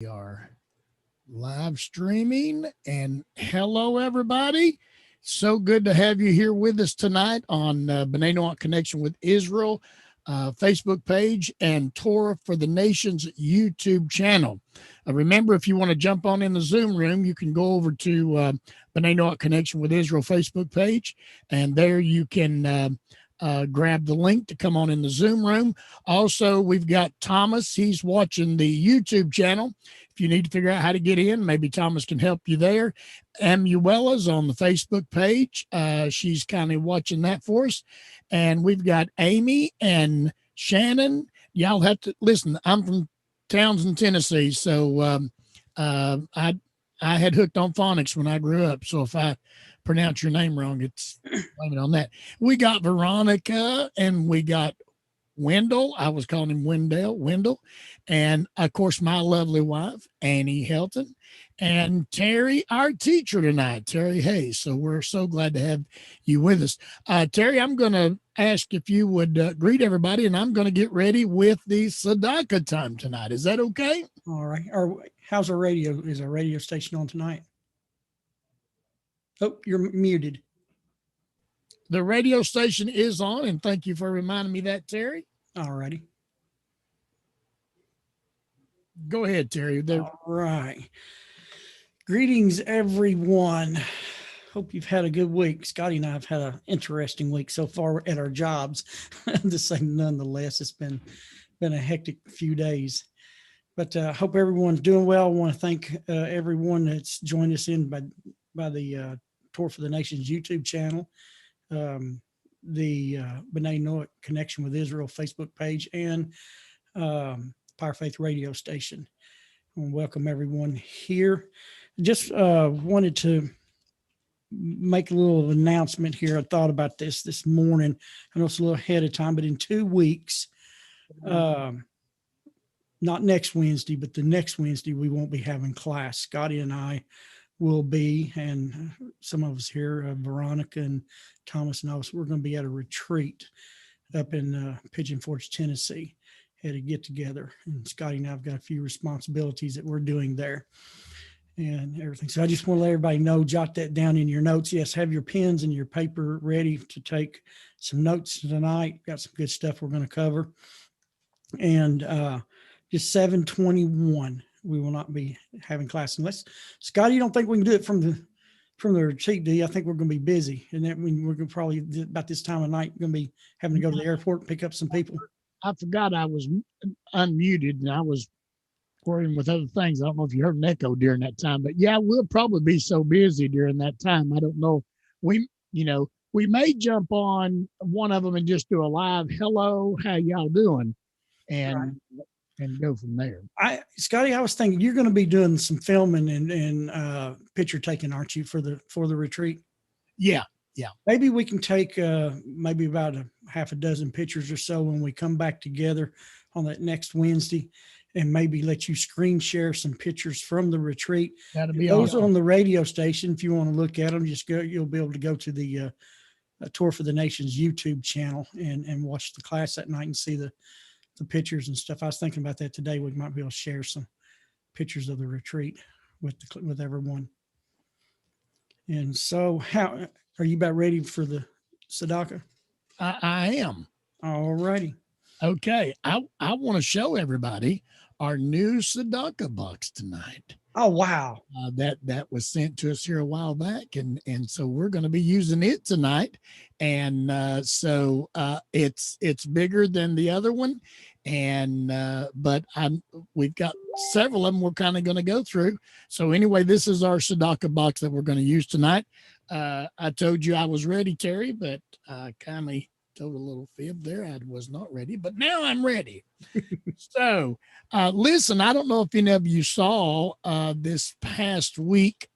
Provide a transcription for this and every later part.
We are live streaming, and hello, everybody. So good to have you here with us tonight on B'nai Noach Connection with Israel Facebook page and Torah for the Nations YouTube channel. Remember, if you want to jump on in the Zoom room, you can go over to B'nai Noach Connection with Israel Facebook page, and there you can grab the link to come on in the Zoom room. Also, we've got Thomas. He's watching the YouTube channel. If you need to figure out how to get in, maybe Thomas can help you there. Amuela's on the Facebook page. She's kind of watching that for us. And we've got Amy and Shannon. Y'all have to listen. I'm from Townsend, Tennessee. So I had hooked on phonics when I grew up. So if I pronounce your name wrong, it's blame it on that. We got Veronica and we got Wendell. I was calling him Wendell. And of course, my lovely wife, Annie Helton, and Terry, our teacher tonight, Terry Hayes. So we're so glad to have you with us. Terry, I'm going to ask if you would greet everybody, and I'm going to get ready with the Tzedakah time tonight. Is that okay? All right. Or how's our radio? Is our radio station on tonight? Oh, you're muted. The radio station is on, and thank you for reminding me that, Terry. All righty. Go ahead, Terry. All right. Greetings, everyone. Hope you've had a good week. Scotty and I have had an interesting week so far at our jobs. To say nonetheless, it's been a hectic few days. But hope everyone's doing well. I want to thank everyone that's joined us in by the Torah for the Nations YouTube channel, the B'nai Noach Connection with Israel Facebook page, and Power Faith radio station. I want to welcome everyone here. Just wanted to make a little announcement here. I thought about this morning. I know it's a little ahead of time, but in 2 weeks, not next Wednesday, but the next Wednesday, we won't be having class. Scotty and I will be, and some of us here, Veronica and Thomas and us, we're going to be at a retreat up in Pigeon Forge, Tennessee. Had to get together, and Scotty and I've got a few responsibilities that we're doing there and everything. So I just want to let everybody know, jot that down in your notes. Yes, have your pens and your paper ready to take some notes tonight. Got some good stuff we're going to cover. And just 7:21, we will not be having class unless, Scotty, you don't think we can do it from the retreat, do you? I think we're going to be busy, and that we're going to probably about this time of night going to be having to go to the airport and pick up some people. I forgot I was unmuted and I was worrying with other things. I don't know if you heard an echo during that time, but yeah, we'll probably be so busy during that time. I don't know. We may jump on one of them and just do a live hello, how y'all doing, and go from there. Scotty, I was thinking you're going to be doing some filming and picture taking, aren't you, for the retreat? Yeah. Maybe we can take maybe about a half a dozen pictures or so when we come back together on that next Wednesday, and maybe let you screen share some pictures from the retreat. That'll be those awesome. On the radio station. If you want to look at them, just go. You'll be able to go to the Torah for the Nations YouTube channel and watch the class that night and see the pictures and stuff. I was thinking about that today. We might be able to share some pictures of the retreat with everyone. And so, how are you about ready for the Tzedakah? I am. All righty. Okay. I want to show everybody our new Tzedakah box tonight. Oh, wow. That was sent to us here a while back. And so we're going to be using it tonight. And so it's bigger than the other one. And but we've got several of them we're kind of going to go through. So anyway, this is our Tzedakah box that we're going to use tonight. I told you I was ready, Terry, but I kindly told a little fib there. I was not ready, but now I'm ready. So listen, I don't know if any of you saw this past week,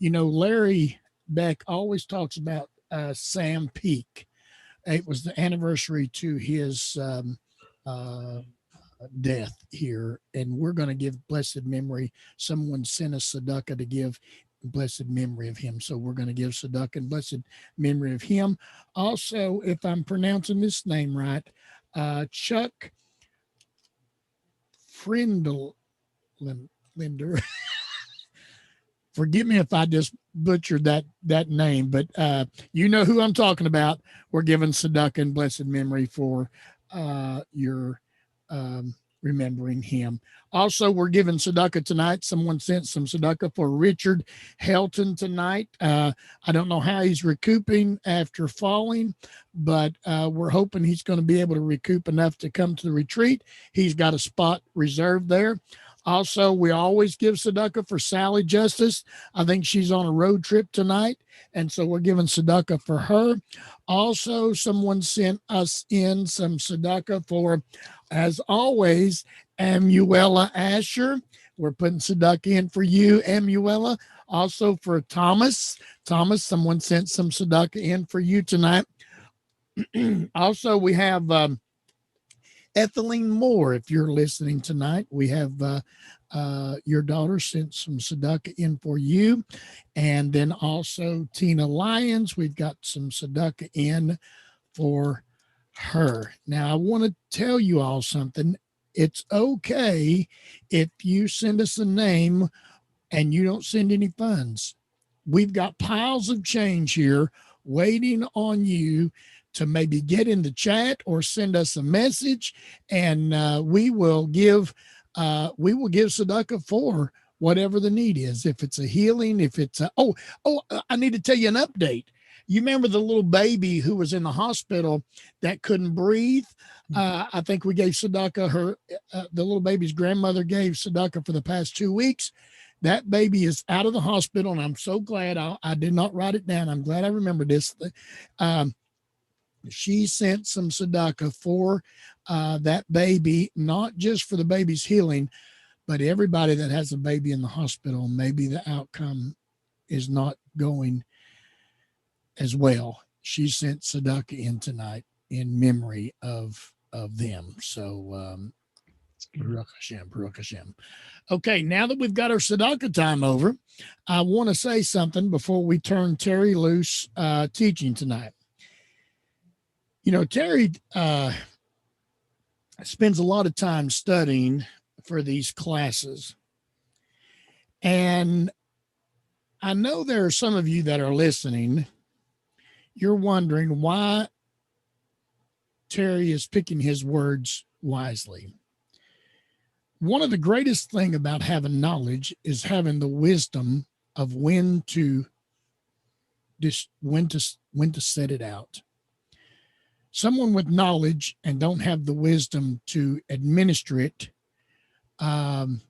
Larry Beck always talks about Sam Peake. It was the anniversary to his death here, and we're going to give blessed memory. Someone sent us tzedakah to give blessed memory of him, so we're going to give tzedakah and blessed memory of him. Also, if I'm pronouncing this name right, Chuck Frindle Linder. Forgive me if I just butchered that name, but you know who I'm talking about. We're giving tzedakah in blessed memory for your remembering him. Also, we're giving tzedakah tonight. Someone sent some tzedakah for Richard Helton tonight. I don't know how he's recouping after falling, but we're hoping he's going to be able to recoup enough to come to the retreat. He's got a spot reserved there. Also, we always give tzedakah for Sally Justice. I think she's on a road trip tonight, and so we're giving tzedakah for her. Also, someone sent us in some tzedakah for, as always, Amuela Asher. We're putting tzedakah in for you, Amuela. Also for Thomas. Thomas, someone sent some tzedakah in for you tonight. Also, we have Ethelene Moore, if you're listening tonight, we have your daughter sent some tzedakah in for you. And then also Tina Lyons, we've got some tzedakah in for her. Now, I want to tell you all something. It's okay if you send us a name and you don't send any funds. We've got piles of change here waiting on you to maybe get in the chat or send us a message, and we will give tzedakah for whatever the need is. If it's a healing, if it's I need to tell you an update. You remember the little baby who was in the hospital that couldn't breathe? I think we gave tzedakah. The little baby's grandmother gave tzedakah for the past 2 weeks. That baby is out of the hospital, and I'm so glad I did not write it down. I'm glad I remembered this. She sent some tzedakah for that baby, not just for the baby's healing, but everybody that has a baby in the hospital. Maybe the outcome is not going as well. She sent tzedakah in tonight in memory of them. So, Baruch Hashem, Baruch Hashem. Okay, now that we've got our tzedakah time over, I want to say something before we turn Terry loose teaching tonight. You know, Terry spends a lot of time studying for these classes. And I know there are some of you that are listening. You're wondering why Terry is picking his words wisely. One of the greatest thing about having knowledge is having the wisdom of when to set it out. Someone with knowledge and don't have the wisdom to administer it can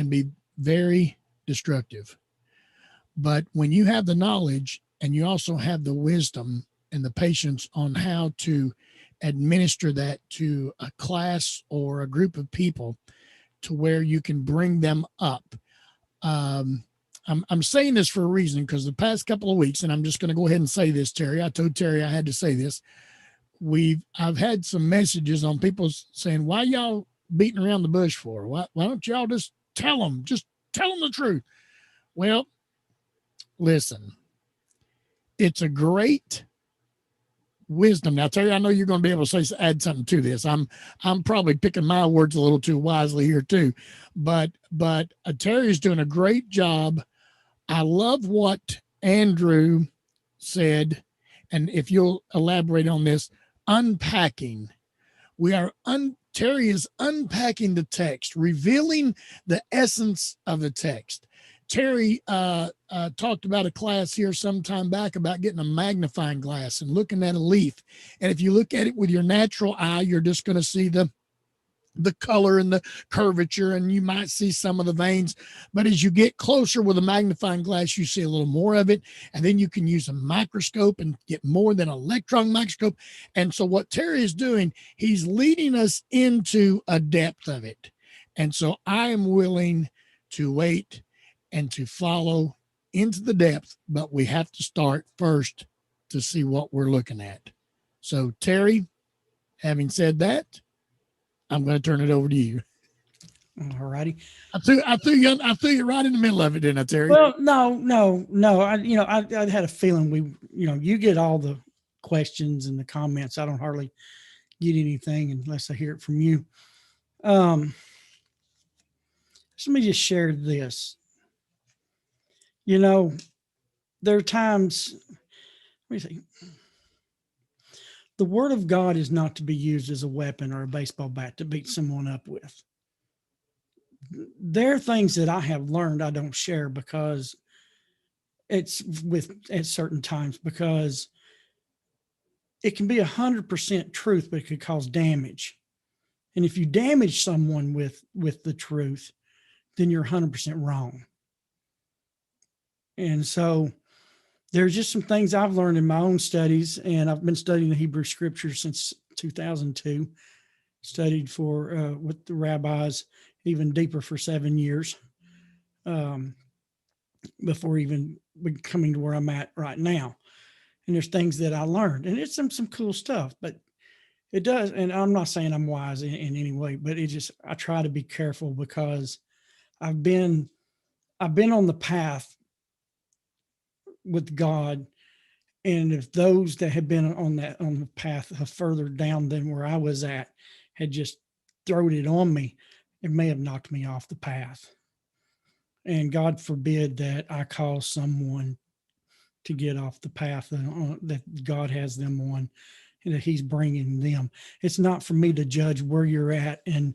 be very destructive. But when you have the knowledge and you also have the wisdom and the patience on how to administer that to a class or a group of people to where you can bring them up. I'm saying this for a reason, because the past couple of weeks, and I'm just going to go ahead and say this, Terry. I told Terry I had to say this. I've had some messages on people saying, why y'all beating around the bush for? Why don't y'all just tell them the truth? Well, listen, it's a great wisdom. Now, Terry, I know you're going to be able to add something to this. I'm probably picking my words a little too wisely here too, but Terry's doing a great job. I love what Andrew said, and if you'll elaborate on this, unpacking. Terry is unpacking the text, revealing the essence of the text. Terry talked about a class here some time back about getting a magnifying glass and looking at a leaf. And if you look at it with your natural eye, you're just going to see the color and the curvature, and you might see some of the veins. But as you get closer with a magnifying glass, you see a little more of it. And then you can use a microscope and get more than an electron microscope. And so what Terry is doing, he's leading us into a depth of it. And so I am willing to wait and to follow into the depth, but we have to start first to see what we're looking at. So Terry, having said that, I'm going to turn it over to you. All righty. I threw you right in the middle of it, didn't I, Terry? Well, no. I had a feeling you get all the questions and the comments. I don't hardly get anything unless I hear it from you. somebody just shared this. You know, there are times, let me see. The word of God is not to be used as a weapon or a baseball bat to beat someone up with. There are things that I have learned I don't share because it's with at certain times, because it can be 100% truth, but it could cause damage. And if you damage someone with the truth, then you're 100% wrong. And so there's just some things I've learned in my own studies, and I've been studying the Hebrew scriptures since 2002, studied for with the rabbis even deeper for 7 years before even coming to where I'm at right now. And there's things that I learned, and it's some cool stuff, but it does. And I'm not saying I'm wise in any way, but it just, I try to be careful because I've been on the path with God. And if those that had been on the path further down than where I was at had just thrown it on me, it may have knocked me off the path. And God forbid that I cause someone to get off the path that God has them on, and that he's bringing them. It's not for me to judge where you're at. And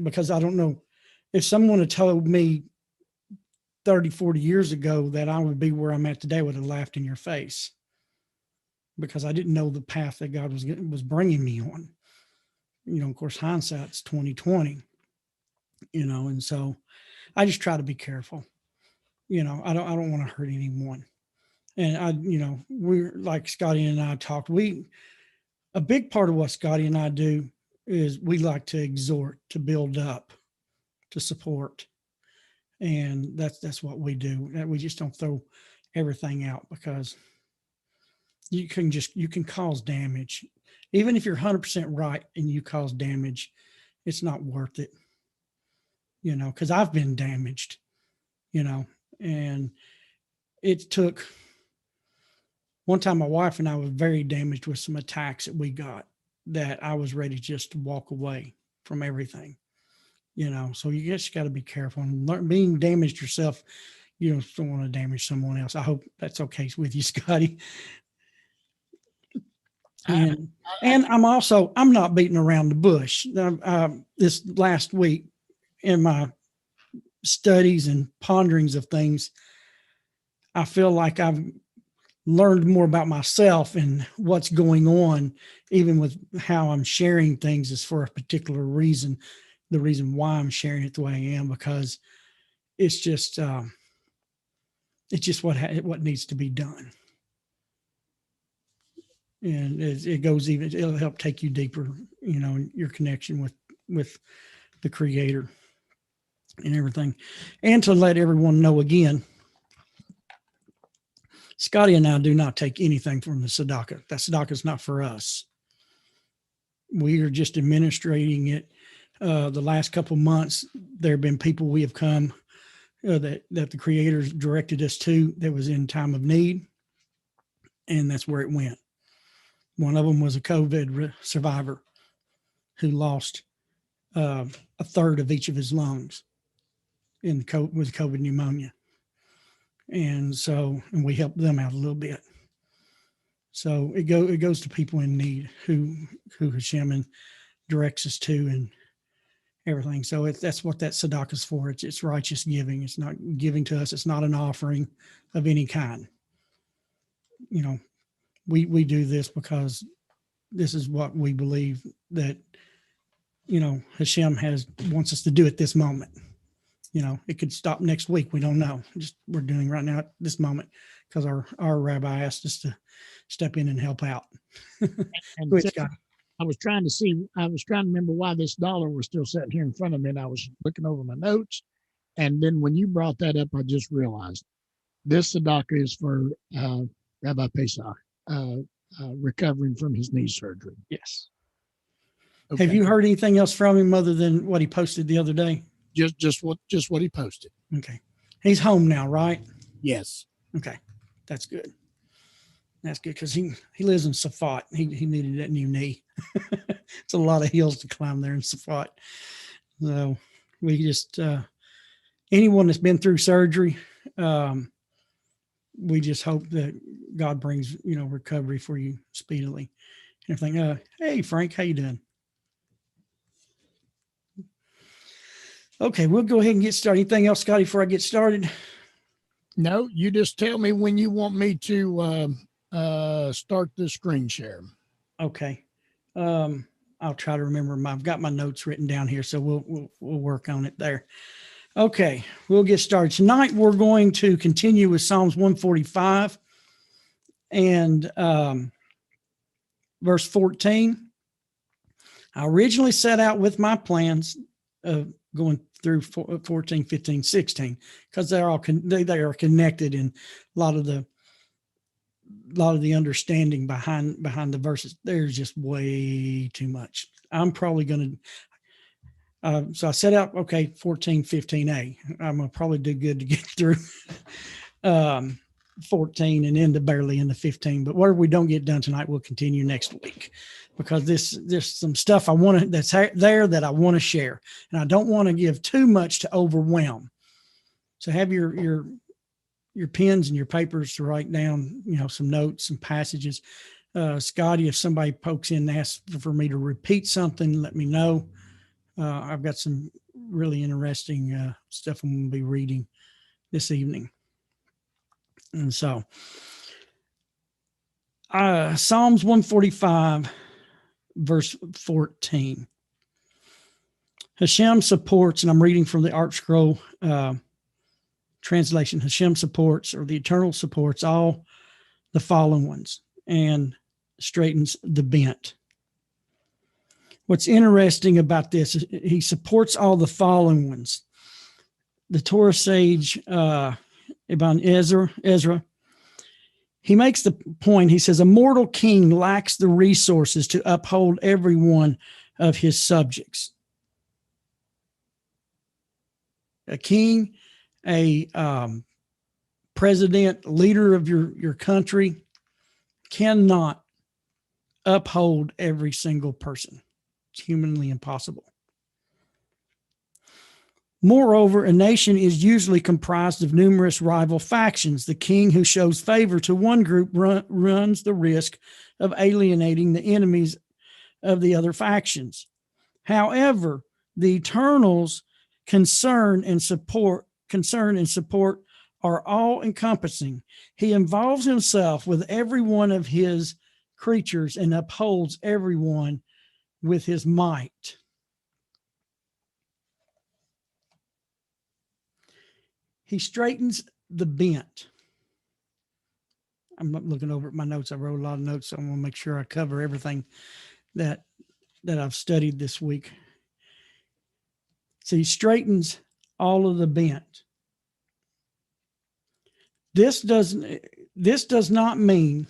because I don't know, if someone had told me 30, 40 years ago that I would be where I'm at today, I would have laughed in your face, because I didn't know the path that God was bringing me on. You know, of course, hindsight's 2020, you know, and so I just try to be careful. You know, I don't want to hurt anyone. And you know, we're like Scotty and I talked, a big part of what Scotty and I do is we like to exhort, to build up, to support. And that's what we do. That we just don't throw everything out, because you can cause damage. Even if you're 100% right and you cause damage, it's not worth it. You know, because I've been damaged, you know, and it took one time my wife and I were very damaged with some attacks that we got, that I was ready just to walk away from everything, you know. So you just got to be careful and being damaged yourself. You don't want to damage someone else. I hope that's okay with you, Scotty. And I'm not beating around the bush. This last week in my studies and ponderings of things, I feel like I've learned more about myself and what's going on, even with how I'm sharing things, is for a particular reason. The reason why I'm sharing it the way I am, because it's just what needs to be done. And it goes even, it'll help take you deeper, you know, in your connection with the Creator and everything. And to let everyone know again, Scotty and I do not take anything from the tzedakah. That tzedakah is not for us. We are just administrating it. The last couple of months, there have been people we have come that the Creator's directed us to that was in time of need, and that's where it went. One of them was a COVID survivor who lost a third of each of his lungs with COVID pneumonia. And we helped them out a little bit. So it goes to people in need who Hashem directs us to and everything. So that's what that tzedakah is for. It's righteous giving. It's not giving to us. It's not an offering of any kind. You know, we do this because this is what we believe that, you know, Hashem wants us to do at this moment. You know, it could stop next week. We don't know. We're doing right now at this moment because our rabbi asked us to step in and help out. And I was trying to remember why this dollar was still sitting here in front of me, and I was looking over my notes. And then when you brought that up, I just realized this tzedakah is for Rabbi Pesach, recovering from his knee surgery. Yes. Okay. Have you heard anything else from him other than what he posted the other day? Just what he posted. Okay. He's home now, right? Yes. Okay. That's good. That's good, because he lives in Safat. He needed that new knee. It's a lot of hills to climb there in Safat. So we just anyone that's been through surgery, we just hope that God brings, recovery for you speedily and everything. Hey, Frank, how you doing? Okay, we'll go ahead and get started. Anything else, Scotty, before I get started? No, you just tell me when you want me to start the screen share. Okay. I'll try to remember. I've got my notes written down here, so we'll work on it there. Okay, we'll get started. Tonight we're going to continue with Psalms 145 and verse 14. I originally set out with my plans of going through 14, 15, 16 because they are connected, and a lot of the understanding behind the verses. There's just way too much. I'm probably going to, so I set out, 14, 15a. I'm going to probably do good to get through 14 and into barely into 15. But whatever we don't get done tonight, we'll continue next week, because there's some stuff that's there that I want to share, and I don't want to give too much to overwhelm. So have your pens and your papers to write down, some notes, some passages. Scotty, if somebody pokes in and asks for me to repeat something, let me know. I've got some really interesting stuff I'm going to be reading this evening. And so, Psalms 145, verse 14. Hashem supports, and I'm reading from the Art Scroll translation. Hashem supports, or the Eternal supports, all the fallen ones and straightens the bent. What's interesting about this is he supports all the fallen ones. The Torah sage Ibn Ezra, he makes the point. He says, a mortal king lacks the resources to uphold every one of his subjects. A king, a president, leader of your country cannot uphold every single person. It's humanly impossible. Moreover, a nation is usually comprised of numerous rival factions. The king who shows favor to one group runs the risk of alienating the enemies of the other factions. However, the Eternal's concern and support are all encompassing. He involves himself with every one of his creatures and upholds everyone with his might. He straightens the bent. I'm looking over at my notes. I wrote a lot of notes, so I'm going to make sure I cover everything that I've studied this week. So he straightens all of the bent. This does not mean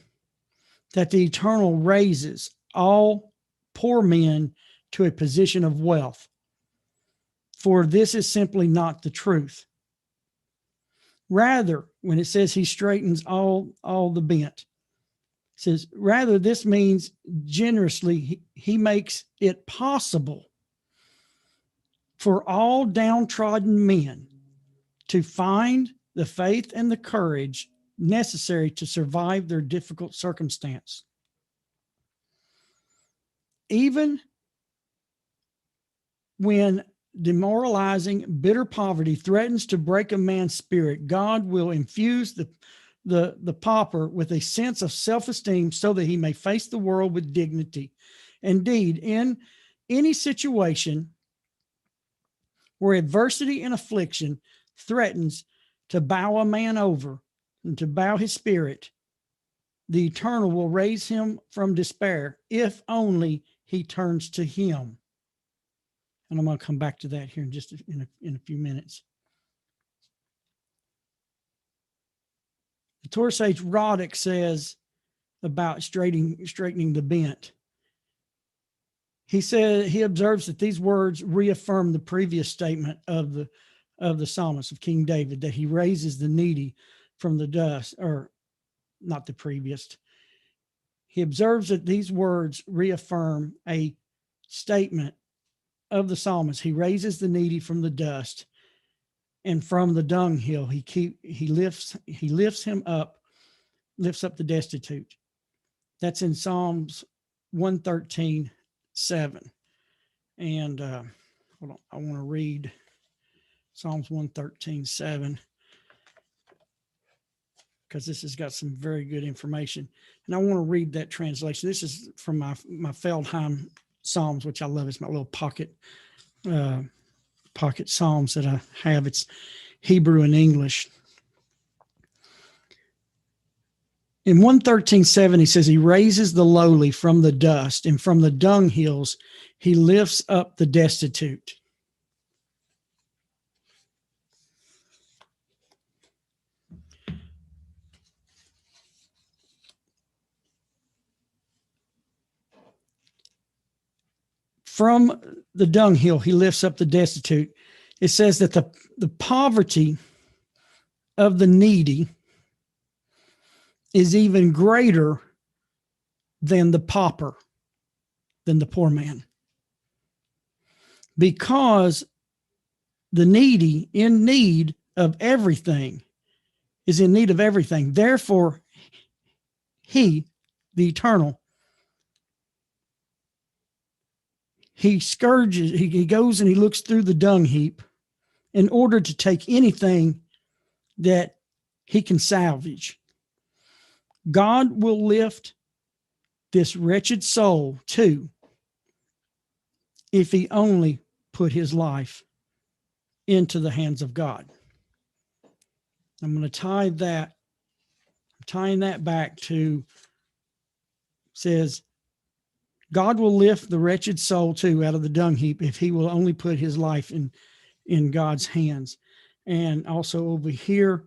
that the Eternal raises all poor men to a position of wealth, for this is simply not the truth. Rather, when it says he straightens all the bent, it says, rather, this means generously he makes it possible for all downtrodden men to find the faith and the courage necessary to survive their difficult circumstance. Even when demoralizing, bitter poverty threatens to break a man's spirit, God will infuse the pauper with a sense of self-esteem so that he may face the world with dignity. Indeed, in any situation where adversity and affliction threatens to bow a man over and to bow his spirit, the Eternal will raise him from despair if only he turns to him. And I'm going to come back to that here in just in a few minutes. The Torah sage Roddick says about straightening the bent. He said he observes that these words reaffirm the previous statement of the psalmist, of King David, that he raises the needy from the dust, or not the previous. He observes that these words reaffirm a statement of the psalmist. He raises the needy from the dust, and from the dunghill he lifts up the destitute. That's in Psalms 113:7. And hold on, I want to read Psalms 113:7 because this has got some very good information. And I want to read that translation. This is from my Feldheim Psalms, which I love. It's my little pocket Psalms that I have. It's Hebrew and English. In 113:7, he says, he raises the lowly from the dust, and from the dunghills, he lifts up the destitute. From the dunghill, he lifts up the destitute. It says that the poverty of the needy is even greater than the pauper, than the poor man. Because the needy, in need of everything, is in need of everything. Therefore, he, the eternal, he scourges, he goes and he looks through the dung heap in order to take anything that he can salvage. God will lift this wretched soul too, if he only put his life into the hands of God. I'm going to tying that back to, says, God will lift the wretched soul too out of the dung heap if he will only put his life in God's hands. And also over here,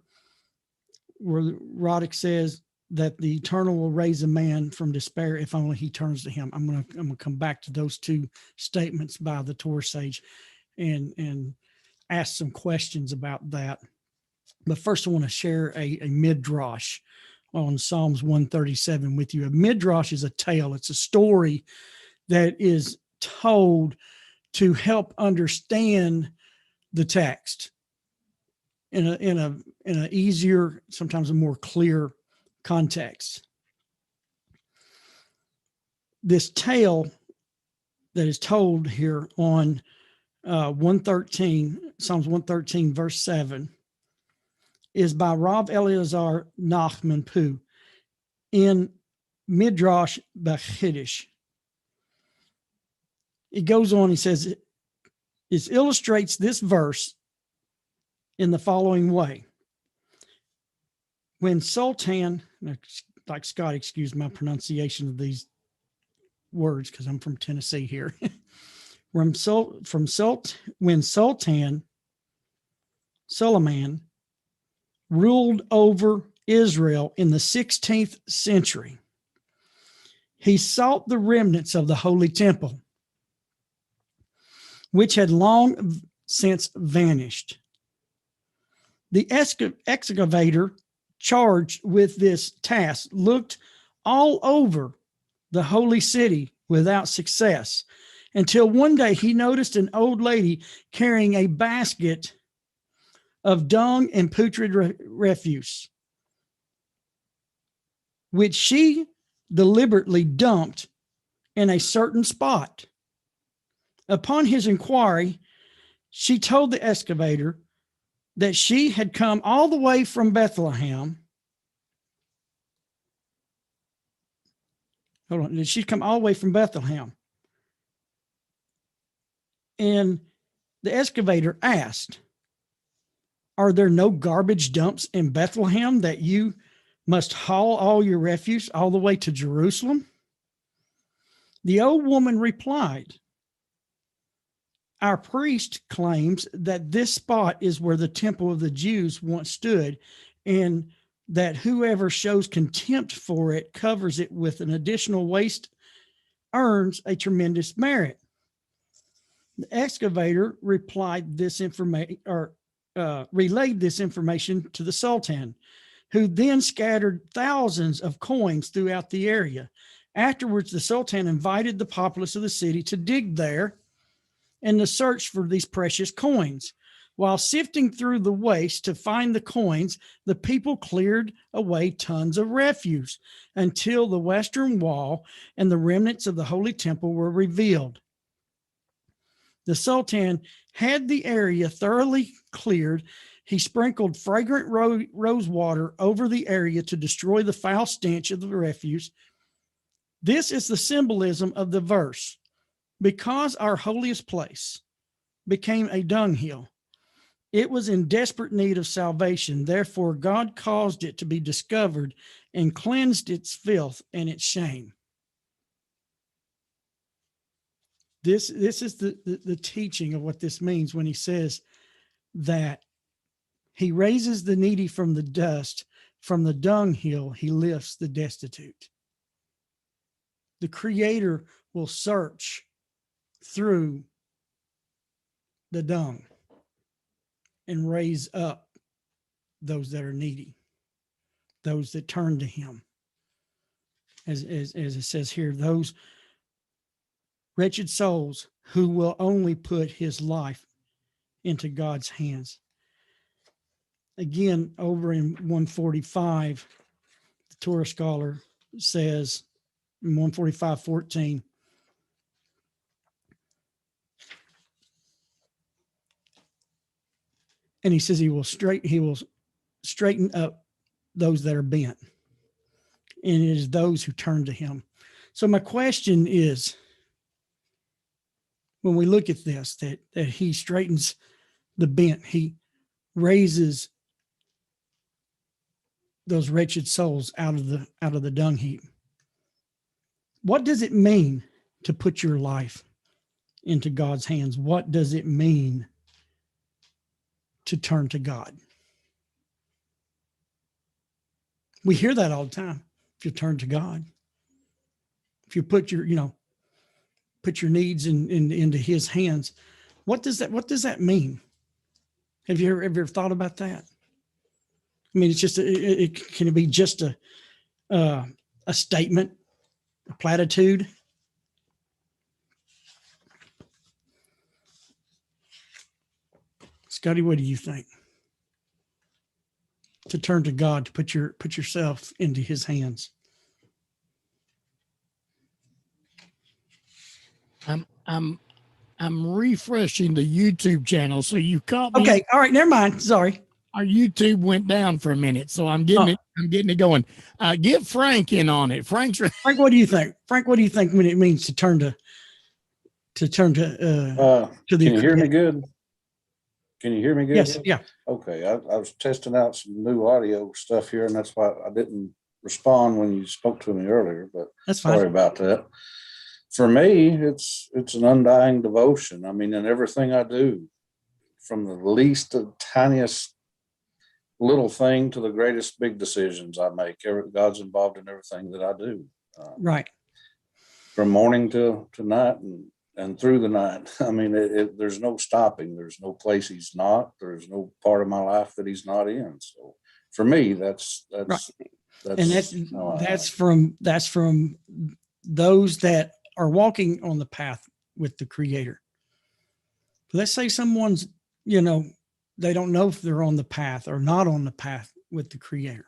where Roddick says that the eternal will raise a man from despair if only he turns to him. I'm gonna come back to those two statements by the Torah sage and ask some questions about that. But first, I want to share a midrash on Psalms 137 with you. A midrash is a tale. It's a story that is told to help understand the text in a easier, sometimes a more clear context. This tale that is told here on Psalms 113, verse 7, is by Rav Eliezer Nachman Poo in Midrash Bechiddush. It goes on, he says, it illustrates this verse in the following way. When Sultan, like Scott, excuse my pronunciation of these words because I'm from Tennessee here. When Sultan Suleiman ruled over Israel in the 16th century, he sought the remnants of the Holy Temple, which had long since vanished. The excavator charged with this task looked all over the holy city without success, until one day he noticed an old lady carrying a basket of dung and putrid refuse, which she deliberately dumped in a certain spot. Upon his inquiry, she told the excavator that she had come all the way from Bethlehem. She'd come all the way from Bethlehem. And the excavator asked, "Are there no garbage dumps in Bethlehem that you must haul all your refuse all the way to Jerusalem?" The old woman replied, "Our priest claims that this spot is where the temple of the Jews once stood, and that whoever shows contempt for it, covers it with an additional waste, earns a tremendous merit." The excavator relayed this information to the Sultan, who then scattered thousands of coins throughout the area. Afterwards, the Sultan invited the populace of the city to dig there and to search for these precious coins. While sifting through the waste to find the coins, the people cleared away tons of refuse until the western wall and the remnants of the holy temple were revealed. The Sultan had the area thoroughly cleared. He sprinkled fragrant rose water over the area to destroy the foul stench of the refuse. This is the symbolism of the verse. Because our holiest place became a dunghill, it was in desperate need of salvation. Therefore, God caused it to be discovered and cleansed its filth and its shame. This is the teaching of what this means when he says that he raises the needy from the dust, from the dunghill, he lifts the destitute. The Creator will search through the dung and raise up those that are needy, those that turn to him. As it says here, those wretched souls who will only put his life into God's hands. Again, over in 145, the Torah scholar says in 145:14, and he says he will straighten up those that are bent, and it is those who turn to him. So my question is, when we look at this, that he straightens the bent, he raises those wretched souls out of the dung heap. What does it mean to put your life into God's hands? What does it mean to turn to God? We hear that all the time. If you turn to God, if you put your needs into his hands, what does that mean? Have you ever thought about that? I mean, it's just can it be just a statement, a platitude? Scotty, what do you think? To turn to God, to put yourself into his hands. I'm refreshing the YouTube channel, so you caught me. Okay, all right, never mind. Sorry. Our YouTube went down for a minute, so I'm getting it going. Get Frank in on it. Frank, what do you think? Frank, what do you think when it means to turn to the? Can you hear me good? Can you hear me good? Yes. Yeah. Okay. I was testing out some new audio stuff here, and that's why I didn't respond when you spoke to me earlier. But that's fine. Sorry about that. For me, it's an undying devotion. I mean, in everything I do, from the least to tiniest little thing to the greatest big decisions I make, God's involved in everything that I do. Right. From morning to night and through the night. I mean, there's no stopping. There's no place he's not. There's no part of my life that he's not in. So for me, that's from those that are walking on the path with the Creator. Let's say someone's, they don't know if they're on the path or not on the path with the Creator.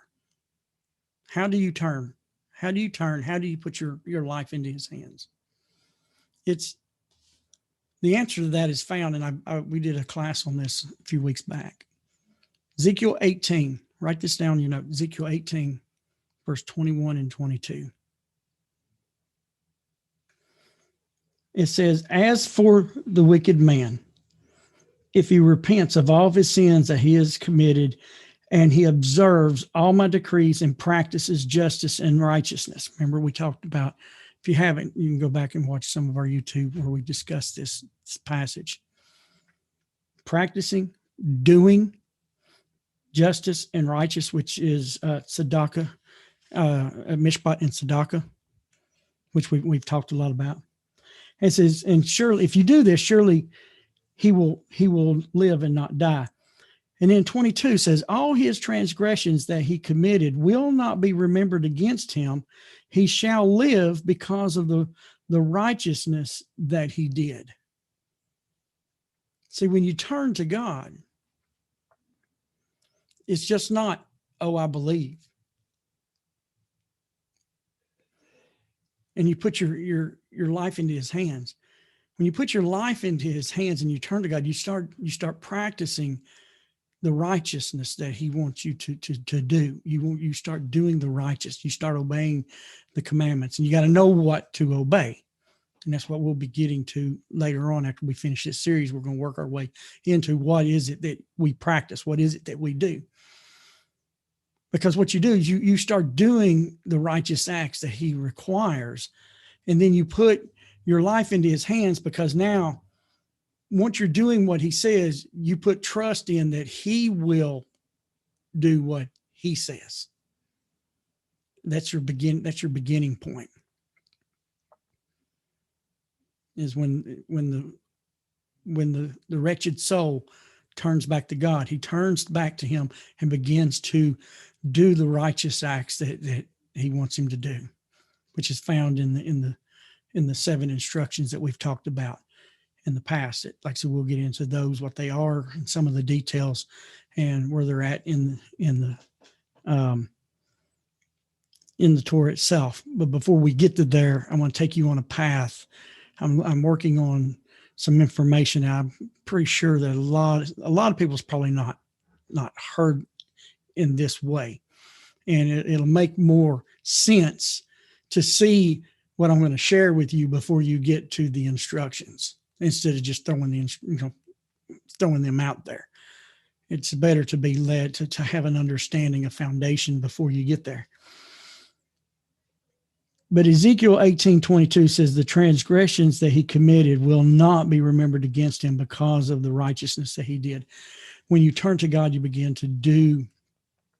How do you turn? How do you turn? How do you put your life into his hands? It's the answer to that is found, and we did a class on this a few weeks back. Ezekiel 18, write this down, Ezekiel 18, verse 21 and 22. It says, as for the wicked man, if he repents of all of his sins that he has committed, and he observes all my decrees and practices justice and righteousness. Remember, we talked about, if you haven't, you can go back and watch some of our YouTube where we discussed this passage. Practicing, doing justice and righteous, which is tzedakah, mishpat and tzedakah, which we've talked a lot about. It says, and surely, if you do this, surely he will live and not die. And then 22 says, all his transgressions that he committed will not be remembered against him. He shall live because of the righteousness that he did. See, when you turn to God, It's just not, oh, I believe. And you put your life into his hands. When you put your life into his hands and you turn to God, you start practicing the righteousness that he wants you to do. You start doing the righteous. You start obeying the commandments, and you got to know what to obey. And that's what we'll be getting to later on after we finish this series. We're going to work our way into what is it that we practice? What is it that we do? Because what you do is you start doing the righteous acts that he requires, and then you put your life into his hands, because now once you're doing what he says, you put trust in that he will do what he says. That's your beginning point. Is when the wretched soul turns back to God, he turns back to him and begins to do the righteous acts that he wants him to do, which is found in the 7 instructions that we've talked about in the past. Like I said, we'll get into those, what they are, and some of the details, and where they're at in the Torah itself. But before we get to there, I want to take you on a path. I'm working on some information. I'm pretty sure that a lot of people's probably not heard in this way, and it'll make more sense to see what I'm going to share with you before you get to the instructions, instead of just throwing them out there. It's better to be led to have an understanding, a foundation before you get there. But Ezekiel 18:22 says the transgressions that he committed will not be remembered against him because of the righteousness that he did. When you turn to God, you begin to do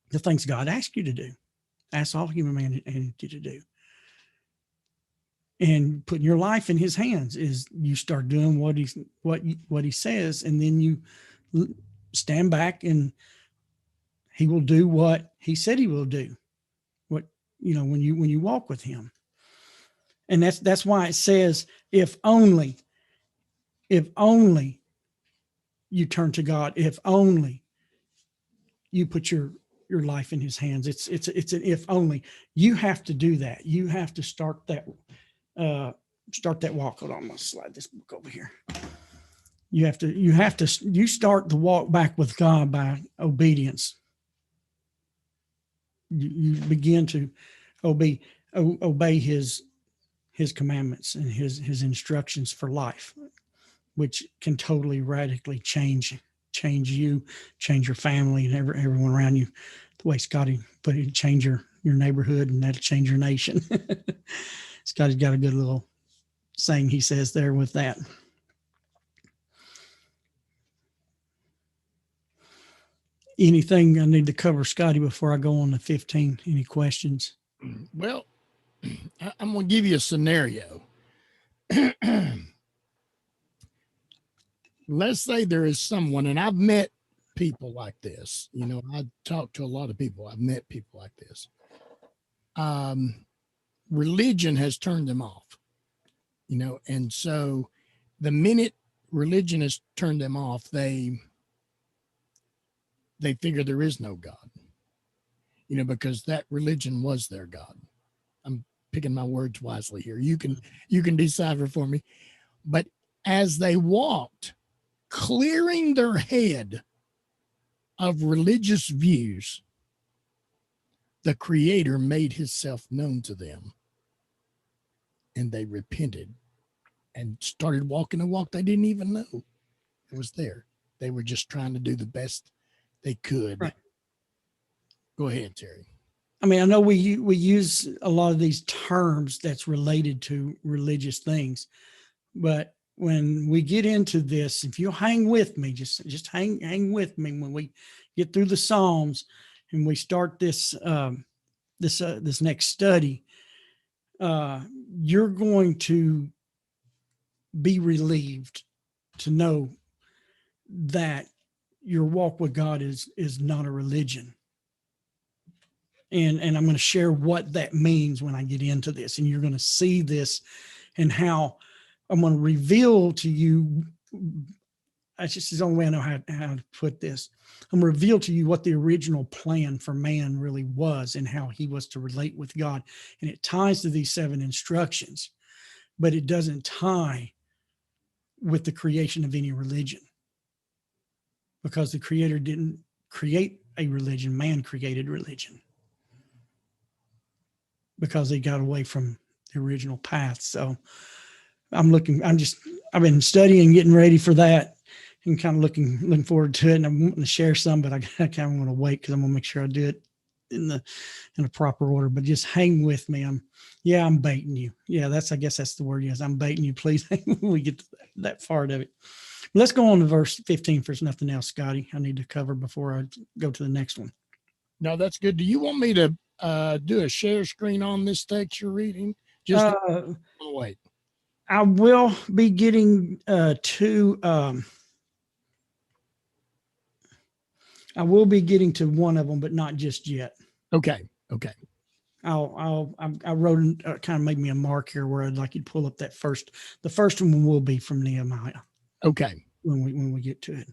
the things God asked you to do, asked all human humanity to do. And putting your life in his hands is you start doing what he says, and then you stand back and he will do what he said he will do. When you walk with him. And that's why it says, if only you turn to God, if only you put your life in his hands. It's an if only. You have to do that. You have to start that walk. Hold on, I'm gonna slide this book over here. You start the walk back with God by obedience. You begin to obey his commandments and his instructions for life, which can totally radically change you, change your family, and everyone around you. The way Scotty put it, change your neighborhood, and that'll change your nation. Scotty's got a good little saying he says there with that. Anything I need to cover, Scotty, before I go on to 15? Any questions? Well, I'm going to give you a scenario. Let's say there is someone, and I've met people like this. I talk to a lot of people. I've met people like this. Religion has turned them off, and so the minute religion has turned them off, they figure there is no God, because that religion was their God. I'm picking my words wisely here. You can decipher for me. But as they walked, clearing their head of religious views, the Creator made himself known to them, and they repented and started walking a walk they didn't even know it was there. They were just trying to do the best they could. Right. Go ahead, Terry. I mean, I know we use a lot of these terms that's related to religious things, but when we get into this, if you'll hang with me, just hang with me when we get through the Psalms and we start this this next study, you're going to be relieved to know that your walk with God is not a religion. And I'm going to share what that means when I get into this, and you're going to see this and how I'm going to reveal to you That's just the only way I know how to put this. I'm going to reveal to you what the original plan for man really was and how he was to relate with God. And it ties to these 7 instructions, but it doesn't tie with the creation of any religion, because the Creator didn't create a religion. Man created religion because they got away from the original path. So I've been studying, getting ready for that, and kind of looking forward to it. And I'm wanting to share some, but I kind of want to wait because I'm going to make sure I do it in a proper order. But just hang with me. I'm baiting you. Yeah, I guess that's the word. Yes, I'm baiting you. Please, when we get to that part of it. Let's go on to verse 15 if there's nothing else, Scotty, I need to cover before I go to the next one. No, that's good. Do you want me to do a share screen on this text you're reading? Just wait. I will be getting to one of them, but not just yet. Okay. I wrote kind of made me a mark here where I'd like you to pull up that first. The first one will be from Nehemiah. Okay. When we get to it.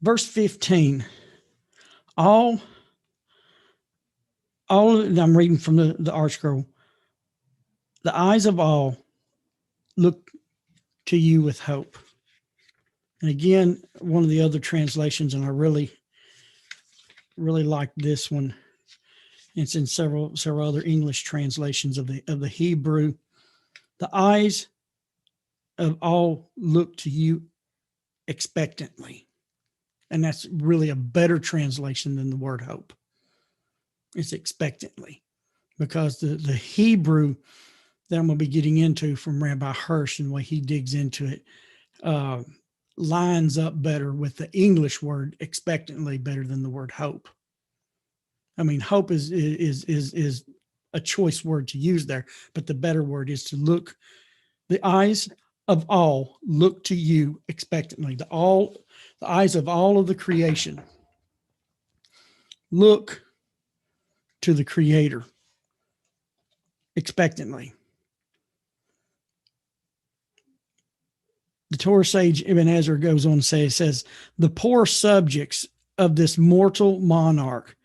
Verse 15. I'm reading from the Art Scroll. The eyes of all look to you with hope. And again, one of the other translations, and I really like this one. It's in several other English translations of the Hebrew. The eyes of all look to you expectantly. And that's really a better translation than the word hope. It's expectantly, because the Hebrew that I'm going to be getting into from Rabbi Hirsch and the way he digs into it lines up better with the English word expectantly better than the word hope. I mean, hope is a choice word to use there, but the better word is to look. The eyes of all look to you expectantly. The eyes of all of the creation look to the Creator expectantly. The Torah sage Ibn Ezra goes on to say, it says, the poor subjects of this mortal monarch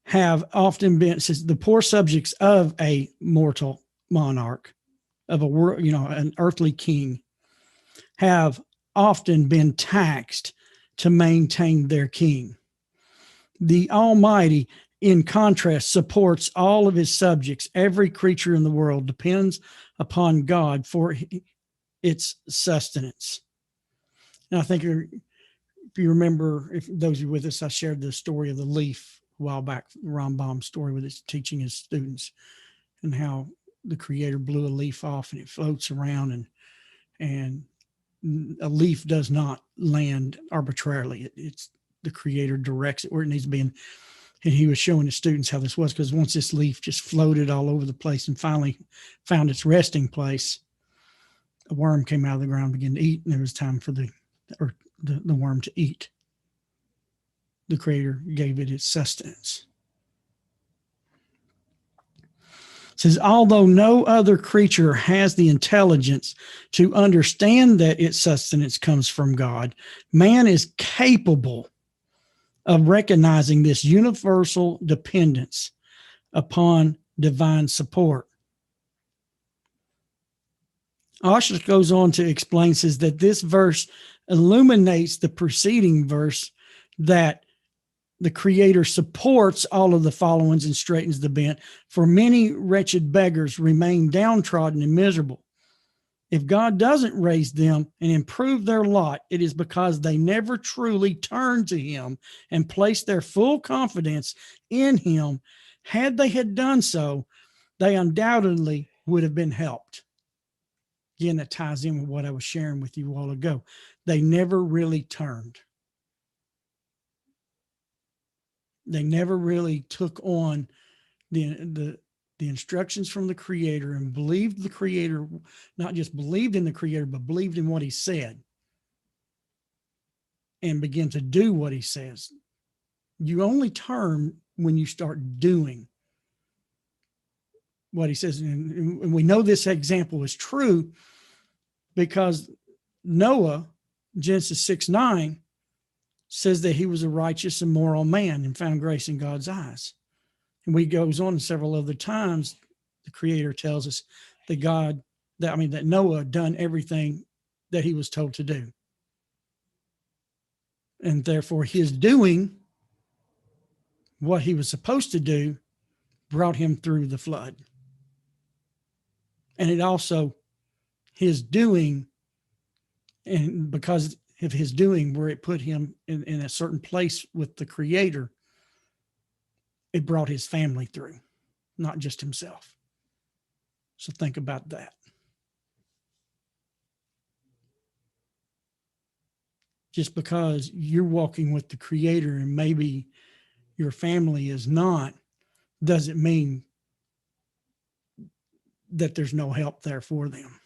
have often been, says the poor subjects of a mortal monarch, of a world, an earthly king, have often been taxed to maintain their king. The Almighty, in contrast, supports all of his subjects. Every creature in the world depends upon God for its sustenance. And I think if you remember, if those of you with us, I shared the story of the leaf a while back, Rambam's story with his teaching his students, and how the Creator blew a leaf off and it floats around, and a leaf does not land arbitrarily. It's the Creator directs it where it needs to be. And he was showing the students how this was, because once this leaf just floated all over the place and finally found its resting place, a worm came out of the ground, began to eat, and it was time for the worm to eat. The Creator gave it its sustenance. It says, although no other creature has the intelligence to understand that its sustenance comes from God, man is capable of recognizing this universal dependence upon divine support. Osher goes on to explain, says that this verse illuminates the preceding verse, that the Creator supports all of the followings and straightens the bent, for many wretched beggars remain downtrodden and miserable. If God doesn't raise them and improve their lot, it is because they never truly turn to him and place their full confidence in him. Had they had done so, they undoubtedly would have been helped. Again, that ties in with what I was sharing with you a while ago. They never really turned. They never really took on the instructions from the Creator and believed the Creator, not just believed in the Creator, but believed in what he said and began to do what he says. You only turn when you start doing what he says. And we know this example is true because Noah, Genesis 6:9, says that he was a righteous and moral man and found grace in God's eyes. And we goes on several other times. The Creator tells us that Noah done everything that he was told to do. And therefore his doing what he was supposed to do brought him through the flood. And it also, his doing, and because of his doing, where it put him in a certain place with the Creator, it brought his family through, not just himself. So think about that. Just because you're walking with the Creator and maybe your family is not, doesn't mean that there's no help there for them.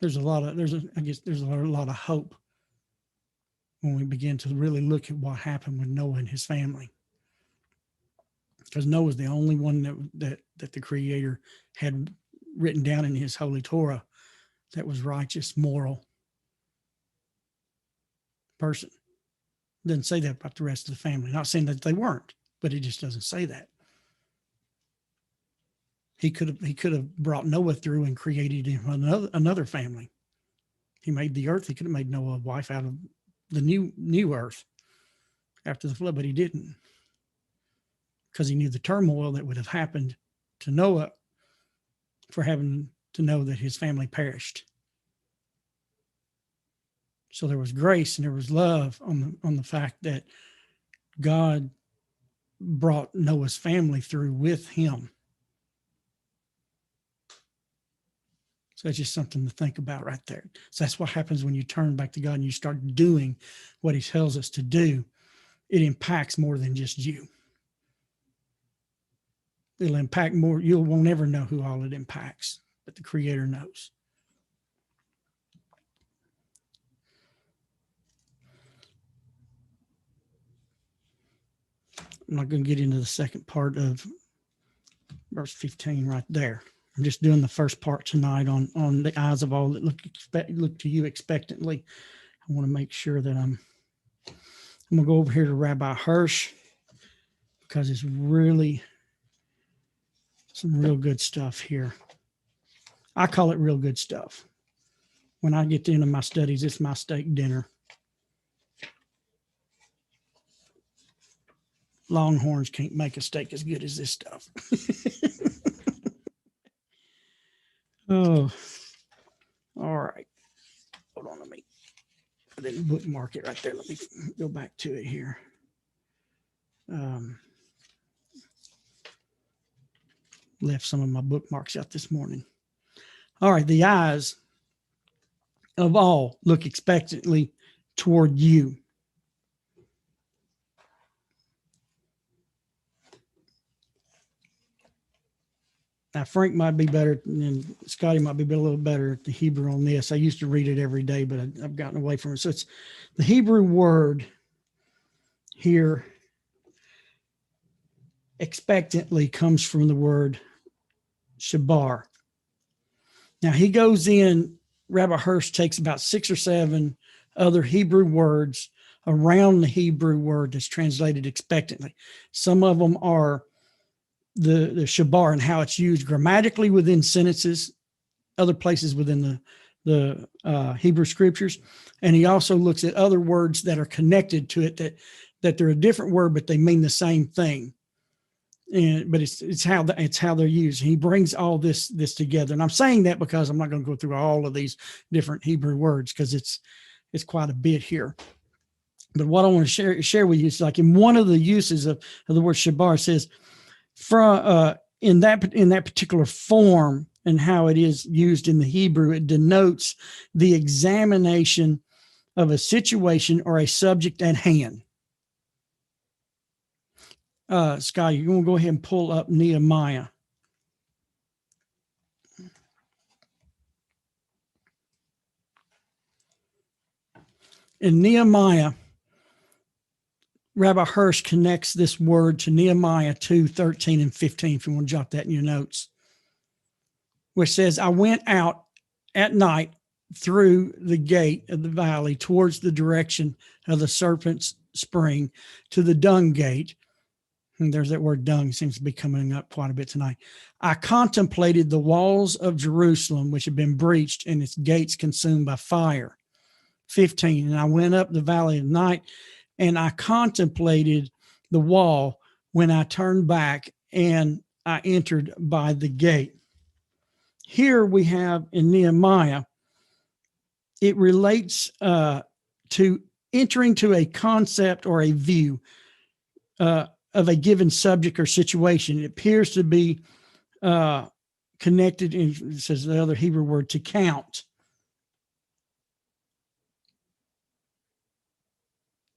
There's a lot of hope when we begin to really look at what happened with Noah and his family. Because Noah's the only one that the Creator had written down in his holy Torah that was righteous, moral person. Doesn't say that about the rest of the family. Not saying that they weren't, but it just doesn't say that. He could have brought Noah through and created him another family. He made the earth. He could have made Noah a wife out of the new earth after the flood, but he didn't, because he knew the turmoil that would have happened to Noah for having to know that his family perished. So there was grace and there was love on the fact that God brought Noah's family through with him. So it's just something to think about right there. So that's what happens when you turn back to God and you start doing what he tells us to do. It impacts more than just you. It'll impact more. You won't ever know who all it impacts, but the Creator knows. I'm not going to get into the second part of verse 15 right there. I'm just doing the first part tonight on the eyes of all that look to you expectantly. I want to make sure that I'm going to go over here to Rabbi Hirsch, because it's really some real good stuff here. I call it real good stuff. When I get into my studies, it's my steak dinner. Longhorns can't make a steak as good as this stuff. Oh, all right. Hold on, I didn't bookmark it right there. Let me go back to it here. Left some of my bookmarks out this morning. All right. The eyes of all look expectantly toward you. Now, Frank might be better, and Scotty might be a little better at the Hebrew on this. I used to read it every day, but I've gotten away from it. So it's the Hebrew word here, expectantly, comes from the word shabar. Now, he goes in, Rabbi Hirsch takes about 6 or 7 other Hebrew words around the Hebrew word that's translated expectantly. Some of them are the shabar and how it's used grammatically within sentences, other places within the Hebrew scriptures. And he also looks at other words that are connected to it, that they're a different word, but they mean the same thing. But it's how they're used. He brings all this together. And I'm saying that because I'm not going to go through all of these different Hebrew words, because it's quite a bit here. But what I want to share with you is, like, in one of the uses of the word shabar, it says, in that particular form and how it is used in the Hebrew, it denotes the examination of a situation or a subject at hand. Scott, you're going to go ahead and pull up Nehemiah. In Nehemiah, Rabbi Hirsch connects this word to Nehemiah 2:13 and 15, if you want to jot that in your notes, which says, I went out at night through the gate of the valley towards the direction of the serpent's spring to the dung gate. And there's that word dung, seems to be coming up quite a bit tonight. I contemplated the walls of Jerusalem, which had been breached and its gates consumed by fire. 15. And I went up the valley at night, and I contemplated the wall when I turned back and I entered by the gate. Here we have in Nehemiah, it relates to entering to a concept or a view of a given subject or situation. It appears to be connected, it says the other Hebrew word, to count.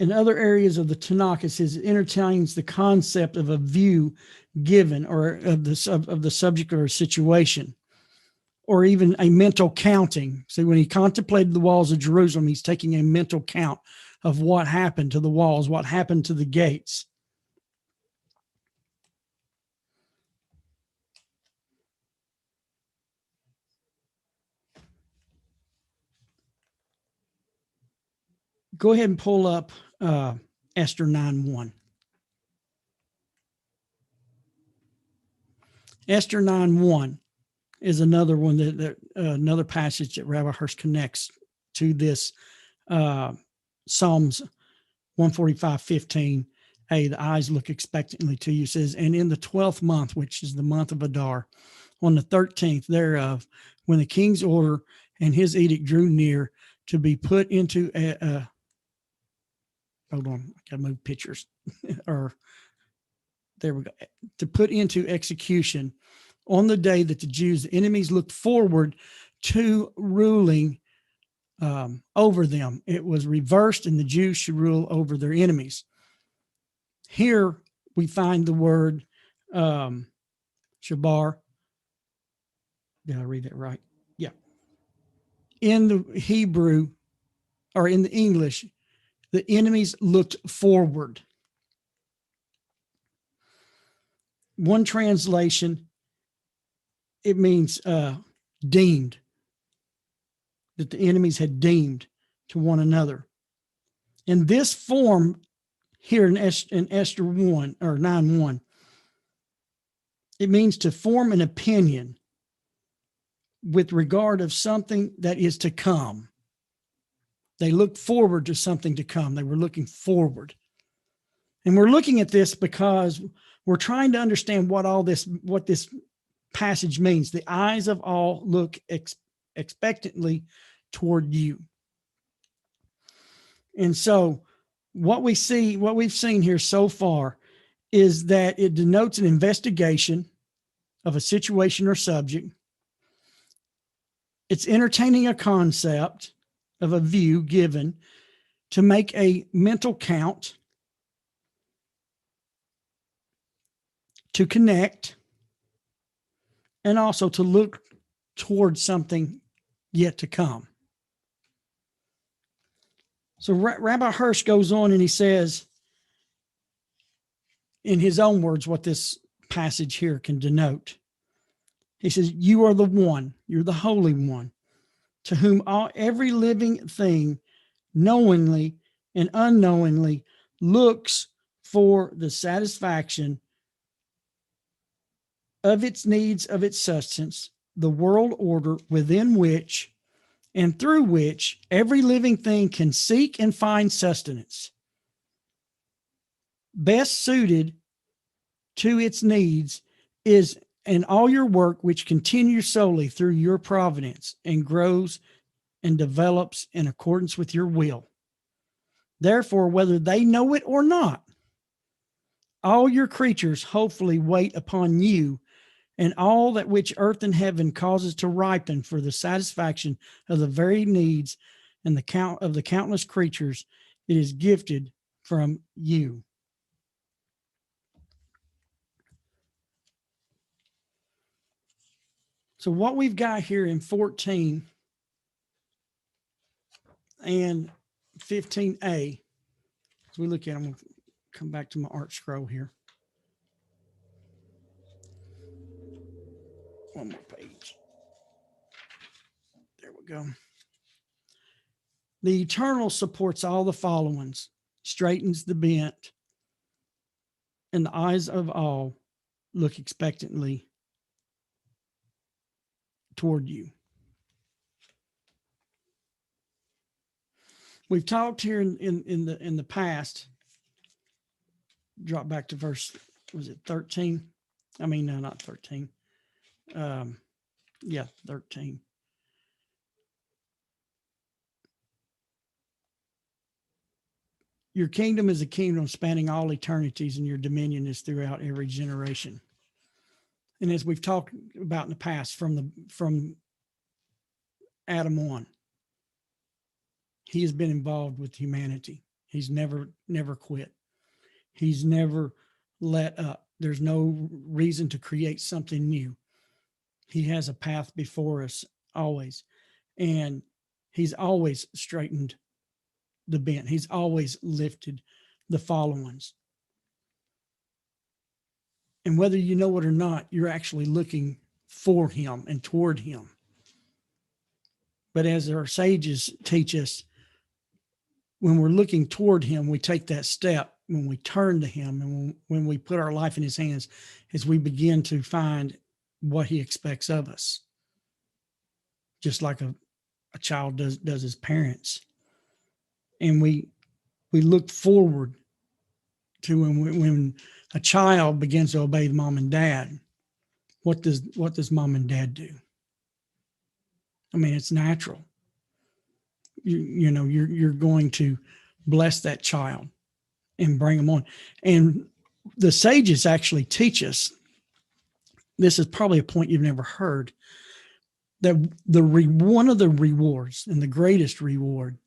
In other areas of the Tanakh, it says it entertains the concept of a view given or of the subject or situation, or even a mental counting. So when he contemplated the walls of Jerusalem, he's taking a mental count of what happened to the walls, what happened to the gates. Go ahead and pull up Esther 9:1. Esther 9:1 is another one that another passage that Rabbi Hirsch connects to this Psalms 145:15. Hey, the eyes look expectantly to you. It says, and in the 12th month, which is the month of Adar, on the 13th thereof, when the king's order and his edict drew near to be put into hold on, I gotta move pictures. Or there we go. To put into execution on the day that the Jews, the enemies, looked forward to ruling over them. It was reversed, and the Jews should rule over their enemies. Here we find the word shabar. Did I read that right? Yeah. In the Hebrew, or in the English, the enemies looked forward. One translation, it means deemed, that the enemies had deemed to one another. In this form here in Esther 1 or 9:1, it means to form an opinion with regard of something that is to come. They looked forward to something to come. They were looking forward. And we're looking at this because we're trying to understand what this passage means. The eyes of all look expectantly toward you. And so what we've seen here so far is that it denotes an investigation of a situation or subject. It's entertaining a concept of a view given to make a mental count, to connect, and also to look towards something yet to come. So Rabbi Hirsch goes on and he says, in his own words, what this passage here can denote. He says, you are the one, you're the Holy One, to whom every living thing knowingly and unknowingly looks for the satisfaction of its needs, of its sustenance, the world order within which and through which every living thing can seek and find sustenance. Best suited to its needs is in all your work, which continues solely through your providence and grows and develops in accordance with your will. Therefore, whether they know it or not, all your creatures hopefully wait upon you, and all that which earth and heaven causes to ripen for the satisfaction of the very needs and the count of the countless creatures it is gifted from you. So what we've got here in 14 and 15a, as we look at them, I'm going to come back to my art scroll here. One more page. There we we go. The eternal supports all the followings, straightens the bent, and the eyes of all look expectantly toward you. We've talked here in the past. Drop back to verse, was it 13? I mean, no, not 13. 13. Your kingdom is a kingdom spanning all eternities, and your dominion is throughout every generation. And as we've talked about in the past, from Adam on, he has been involved with humanity. He's never quit. He's never let up. There's no reason to create something new. He has a path before us always. And he's always straightened the bent. He's always lifted the fallen ones. And whether you know it or not, you're actually looking for him and toward him. But as our sages teach us, when we're looking toward him, we take that step when we turn to him and when we put our life in his hands, as we begin to find what he expects of us. Just like a child does his parents. And we look forward to when a child begins to obey mom and dad. What does mom and dad do? I mean, it's natural. You're going to bless that child and bring them on. And the sages actually teach us, this is probably a point you've never heard, that one of the rewards and the greatest reward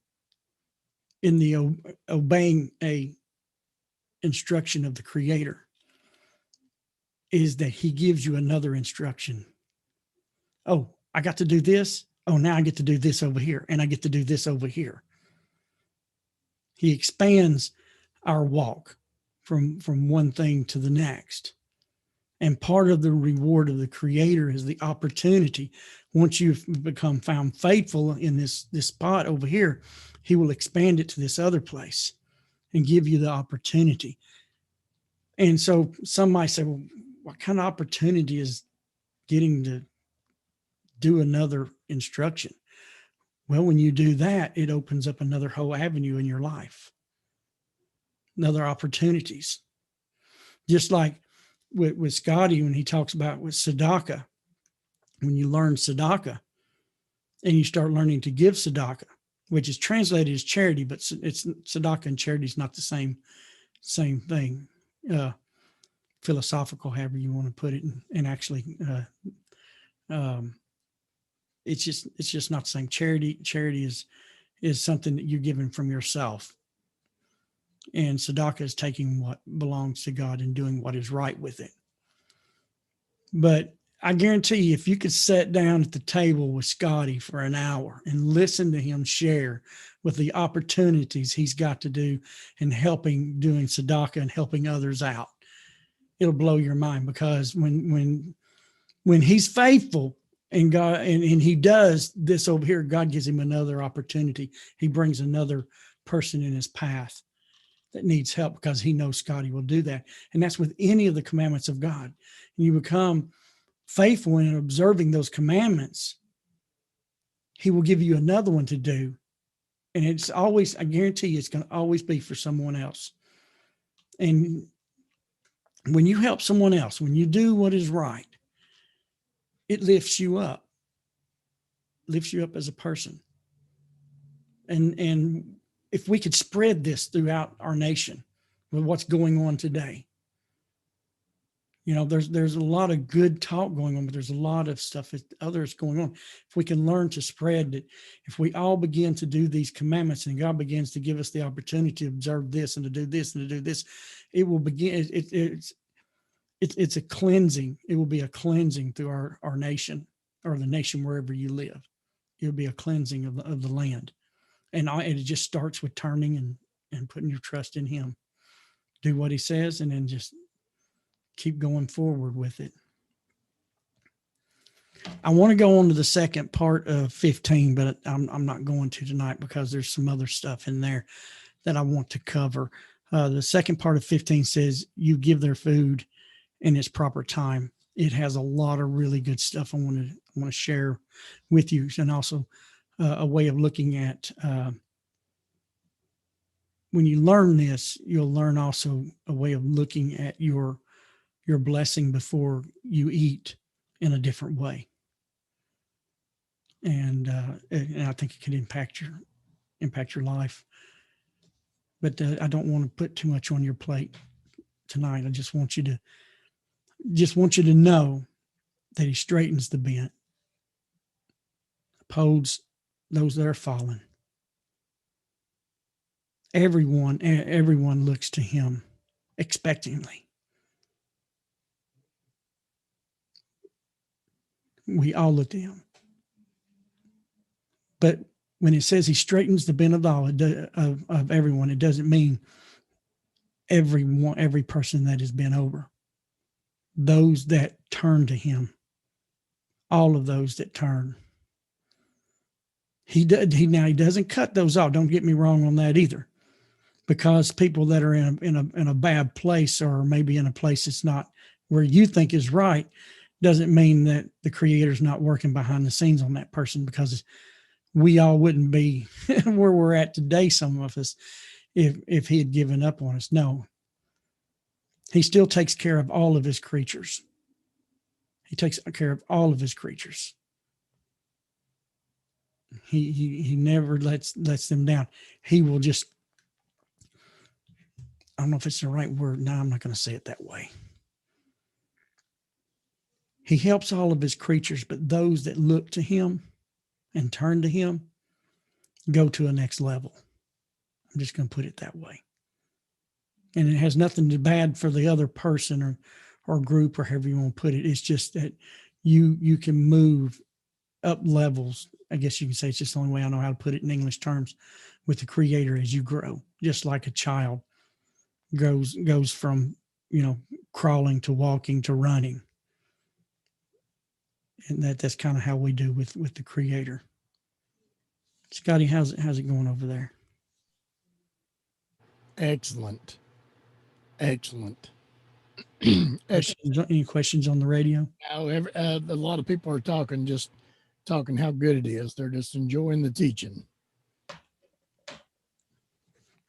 in the obeying a instruction of the Creator is that he gives you another instruction. Oh, I got to do this. Oh, now I get to do this over here, and I get to do this over here. He expands our walk from one thing to the next. And part of the reward of the Creator is the opportunity. Once you've become found faithful in this spot over here, he will expand it to this other place and give you the opportunity. And so some might say, well, what kind of opportunity is getting to do another instruction? Well, when you do that, it opens up another whole avenue in your life, another opportunities. Just like with Scotty, when he talks about with tzedakah, when you learn tzedakah and you start learning to give tzedakah, which is translated as charity, but it's tzedakah and charity is not the same thing. Philosophical, however you want to put it, and actually, it's just not the same. Charity is something that you're giving from yourself, and tzedakah is taking what belongs to God and doing what is right with it. But I guarantee you, if you could sit down at the table with Scotty for an hour and listen to him share with the opportunities he's got to do and doing tzedakah and helping others out, it'll blow your mind. Because when he's faithful and God and he does this over here, God gives him another opportunity. He brings another person in his path that needs help, because he knows Scotty will do that. And that's with any of the commandments of God. And you become faithful in observing those commandments, he will give you another one to do. And it's always, I guarantee you, it's going to always be for someone else. And when you help someone else, when you do what is right, it lifts you up as a person. And if we could spread this throughout our nation with what's going on today, there's a lot of good talk going on, but there's a lot of stuff that others going on. If we can learn to spread it, if we all begin to do these commandments and God begins to give us the opportunity to observe this and to do this and to do this, it will begin. It's a cleansing. It will be a cleansing through our nation, or the nation wherever you live. It will be a cleansing of the land. And it just starts with turning and putting your trust in him. Do what he says, and then just keep going forward with it. I want to go on to the second part of 15, but I'm not going to tonight because there's some other stuff in there that I want to cover. The second part of 15 says you give their food in its proper time. It has a lot of really good stuff I want to share with you, and also a way of looking at when you learn this, you'll learn also a way of looking at your blessing before you eat in a different way. And I think it can impact your life. But I don't want to put too much on your plate tonight. I just want you to know that he straightens the bent, upholds those that are fallen. Everyone looks to him expectantly. We all look to him. But when it says he straightens the bent of everyone, it doesn't mean every person that has been over. Those that turn to him, all of those that turn. He doesn't cut those off. Don't get me wrong on that either, because people that are in a bad place, or maybe in a place that's not where you think is right, doesn't mean that the Creator's not working behind the scenes on that person, because we all wouldn't be where we're at today, some of us, if he had given up on us. No, he still takes care of all of his creatures. He takes care of all of his creatures. He never lets them down. He will just, I don't know if it's the right word. No, I'm not going to say it that way. He helps all of his creatures, but those that look to him and turn to him go to a next level. I'm just going to put it that way. And it has nothing to bad for the other person or group, or however you want to put it. It's just that you can move up levels. I guess you can say it's just the only way I know how to put it in English terms, with the Creator as you grow, just like a child goes from, crawling to walking to running. And that's kind of how we do with the Creator. Scotty, how's it going over there? Excellent. Any questions on the radio? A lot of people are talking how good it is. They're just enjoying the teaching.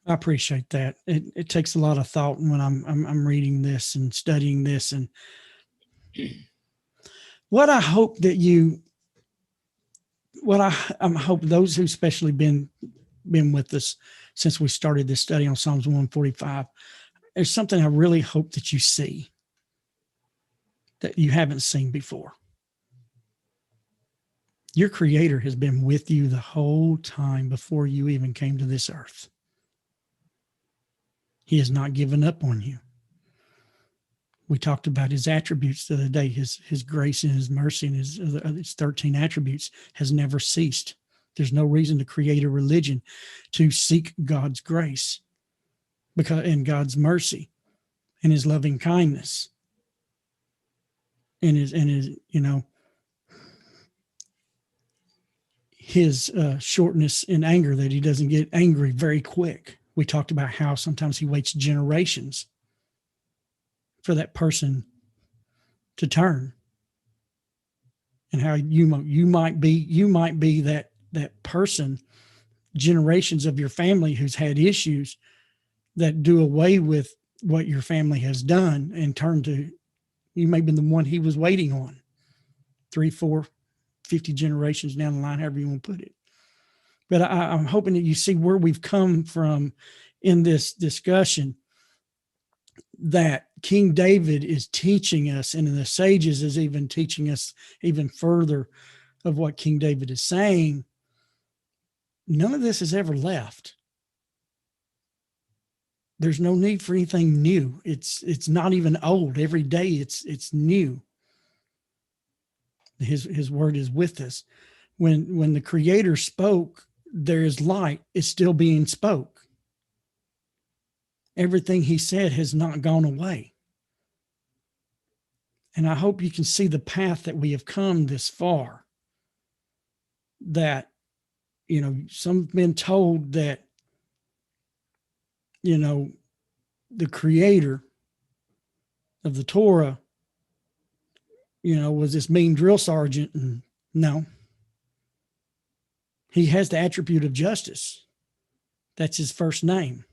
I appreciate that. It takes a lot of thought when I'm reading this and studying this, and what I hope that I hope those who especially been with us since we started this study on Psalms 145, there's something I really hope that you see that you haven't seen before. Your Creator has been with you the whole time before you even came to this earth. He has not given up on you. We talked about his attributes the other day. His grace and his mercy and his 13 attributes has never ceased. There's no reason to create a religion to seek God's grace and God's mercy and his loving kindness and his shortness in anger, that he doesn't get angry very quick. We talked about how sometimes he waits generations for that person to turn, and how you might be that person, generations of your family who's had issues, that do away with what your family has done and turn to you. May have been the one he was waiting on 3, 4, 50 generations down the line, however you want to put it. But I'm hoping that you see where we've come from in this discussion, that King David is teaching us, and the sages is even teaching us even further of what King David is saying. None of this is ever left. There's no need for anything new. It's not even old. Every day it's new. His word is with us. When the Creator spoke, there is light, it's still being spoke. Everything he said has not gone away. And I hope you can see the path that we have come this far. That, some have been told that, the creator of the Torah, was this mean drill sergeant. And no, he has the attribute of justice. That's his first name.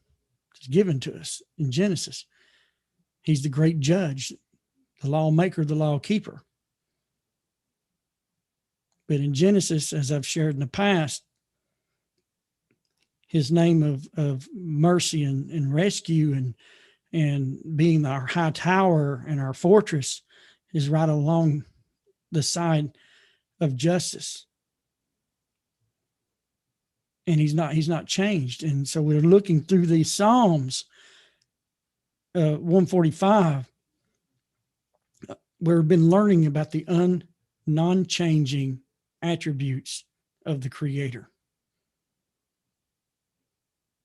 It's given to us in Genesis. He's the great judge, the lawmaker, the law keeper. But in Genesis, as I've shared in the past, his name of mercy and rescue and being our high tower and our fortress is right along the side of justice. And he's not changed. And so we're looking through these Psalms, 145. We've been learning about the non-changing attributes of the Creator.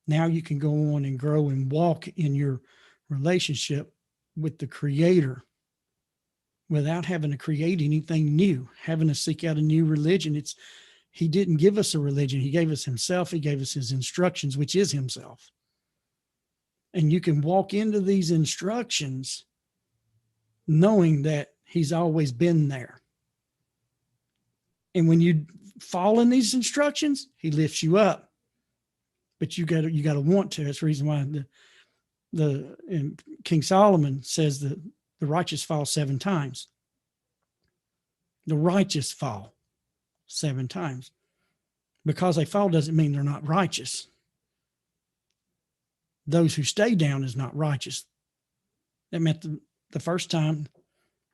Now you can go on and grow and walk in your relationship with the Creator without having to create anything new, having to seek out a new religion. He didn't give us a religion. He gave us himself. He gave us his instructions, which is himself. And you can walk into these instructions knowing that he's always been there. And when you fall in these instructions, he lifts you up. But you got to want to. That's the reason why and King Solomon says that the righteous fall 7 times. The righteous fall 7 times. Because they fall doesn't mean they're not righteous. Those who stay down is not righteous. That meant the first time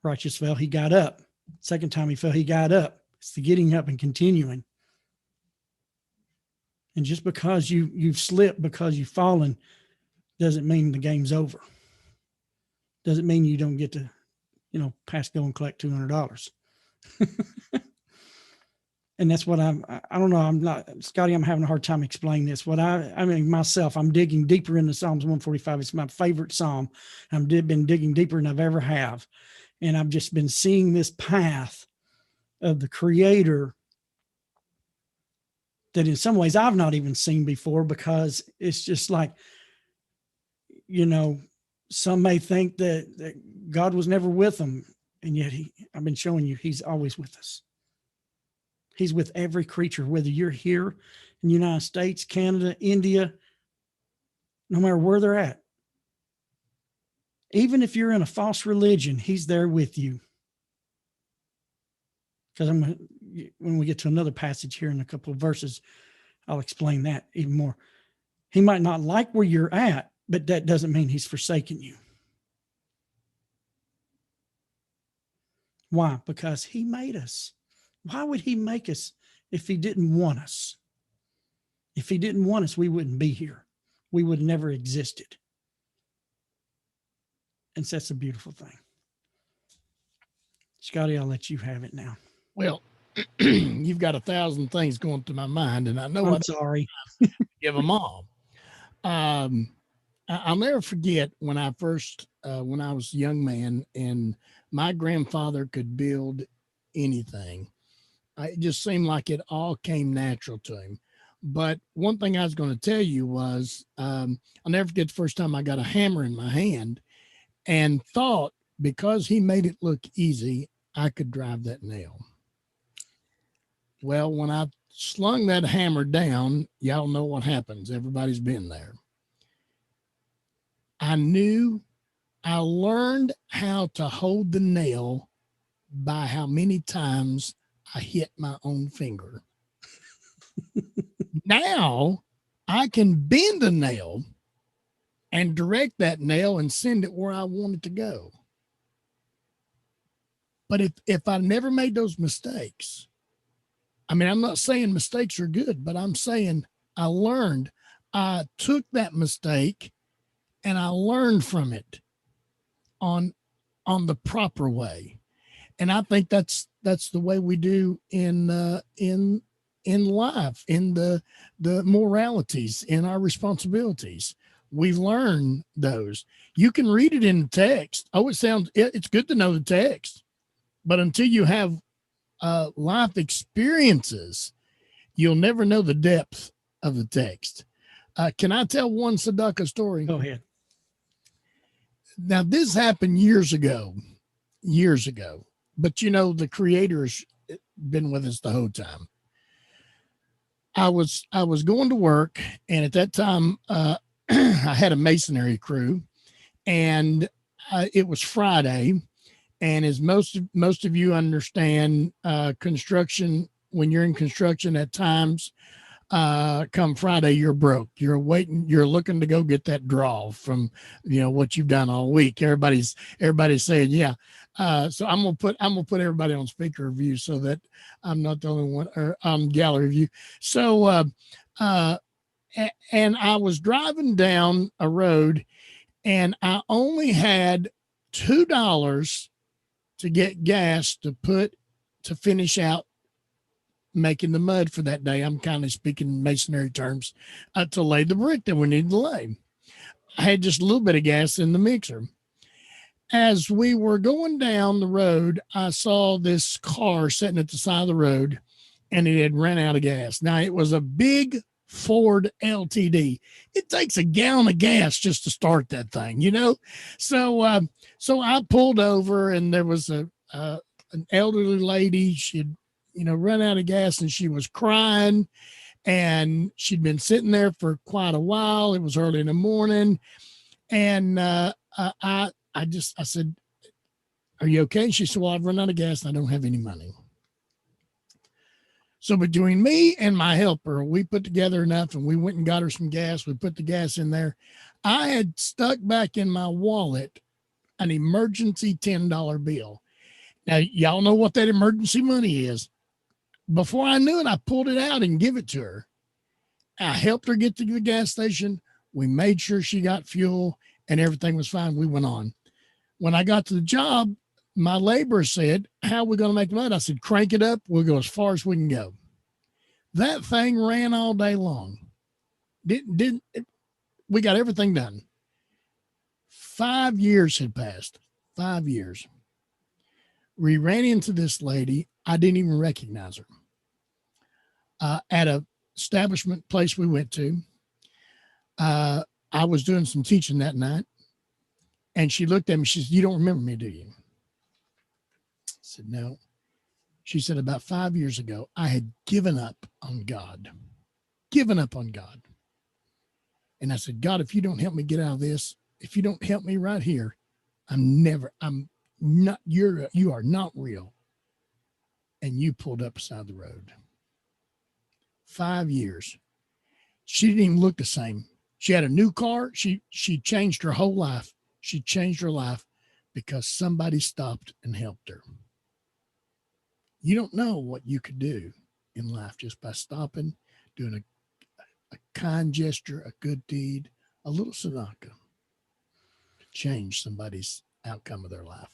righteous fell, he got up. Second time he fell, he got up. It's the getting up and continuing. And just because you've slipped, because you've fallen, doesn't mean the game's over. Doesn't mean you don't get to, pass go and collect $200. And that's what I don't know. I'm not, Scotty, I'm having a hard time explaining this. Myself, I'm digging deeper into Psalms 145. It's my favorite Psalm. I've been digging deeper than I've ever have. And I've just been seeing this path of the Creator that in some ways I've not even seen before, because it's just like, some may think that God was never with them. And yet I've been showing you, he's always with us. He's with every creature, whether you're here in the United States, Canada, India, no matter where they're at. Even if you're in a false religion, he's there with you. Because when we get to another passage here in a couple of verses, I'll explain that even more. He might not like where you're at, but that doesn't mean he's forsaken you. Why? Because he made us. Why would he make us if he didn't want us? If he didn't want us, we wouldn't be here. We would have never existed. And so that's a beautiful thing. Scotty, I'll let you have it now. Well, you've got 1,000 things going through my mind, and I know I'm sorry. Give them all. I'll never forget when I was a young man, and my grandfather could build anything. It just seemed like it all came natural to him. But one thing I was going to tell you was, I'll never forget the first time I got a hammer in my hand and thought, because he made it look easy, I could drive that nail. Well, when I slung that hammer down, y'all know what happens. Everybody's been there. I learned how to hold the nail by how many times I hit my own finger. Now I can bend a nail and direct that nail and send it where I want it to go. But if I never made those mistakes, I'm not saying mistakes are good, but I'm saying I took that mistake and I learned from it on the proper way. And I think that's the way we do in life, in the moralities, in our responsibilities. We learn those. You can read it in the text. Oh, it's good to know the text, but until you have life experiences, you'll never know the depth of the text. Can I tell one tzedakah story? Go ahead. Now, this happened years ago, but the creator's been with us the whole time. I was going to work, and at that time, I had a masonry crew, and it was Friday. And as most of you understand, construction, when you're in construction at times, come Friday, you're broke. You're waiting. You're looking to go get that draw from, what you've done all week. Everybody's saying, yeah. So I'm gonna put everybody on speaker view so that I'm not the only one, or gallery view. So, and I was driving down a road, and I only had $2 to get gas to finish out making the mud for that day. I'm kind of speaking masonry terms, to lay the brick that we needed to lay. I had just a little bit of gas in the mixer. As we were going down the road, I saw this car sitting at the side of the road, and it had ran out of gas. Now, it was a big Ford LTD. It takes a gallon of gas just to start that thing, So I pulled over, and there was an elderly lady. She'd run out of gas, and she was crying, and she'd been sitting there for quite a while. It was early in the morning. And I said, "Are you okay?" She said, "Well, I've run out of gas and I don't have any money." So between me and my helper, we put together enough, and we went and got her some gas. We put the gas in there. I had stuck back in my wallet an emergency $10 bill. Now, y'all know what that emergency money is. Before I knew it, I pulled it out and give it to her. I helped her get to the gas station. We made sure she got fuel, and everything was fine. We went on. When I got to the job, my laborer said, "How are we going to make the money?" I said, "Crank it up. We'll go as far as we can go." That thing ran all day long. We got everything done. 5 years had passed. 5 years. We ran into this lady. I didn't even recognize her. At a establishment place we went to. I was doing some teaching that night, and she looked at me. She said, "You don't remember me, do you?" I said, "No." She said, "About 5 years ago, I had given up on God. And I said, "God, if you don't help me get out of this, if you don't help me right here, you are not real." And you pulled up beside the road. 5 years. She didn't even look the same. She had a new car. She changed her whole life. She changed her life because somebody stopped and helped her. You don't know what you could do in life just by stopping, doing a kind gesture, a good deed, a little tzedakah, change somebody's outcome of their life.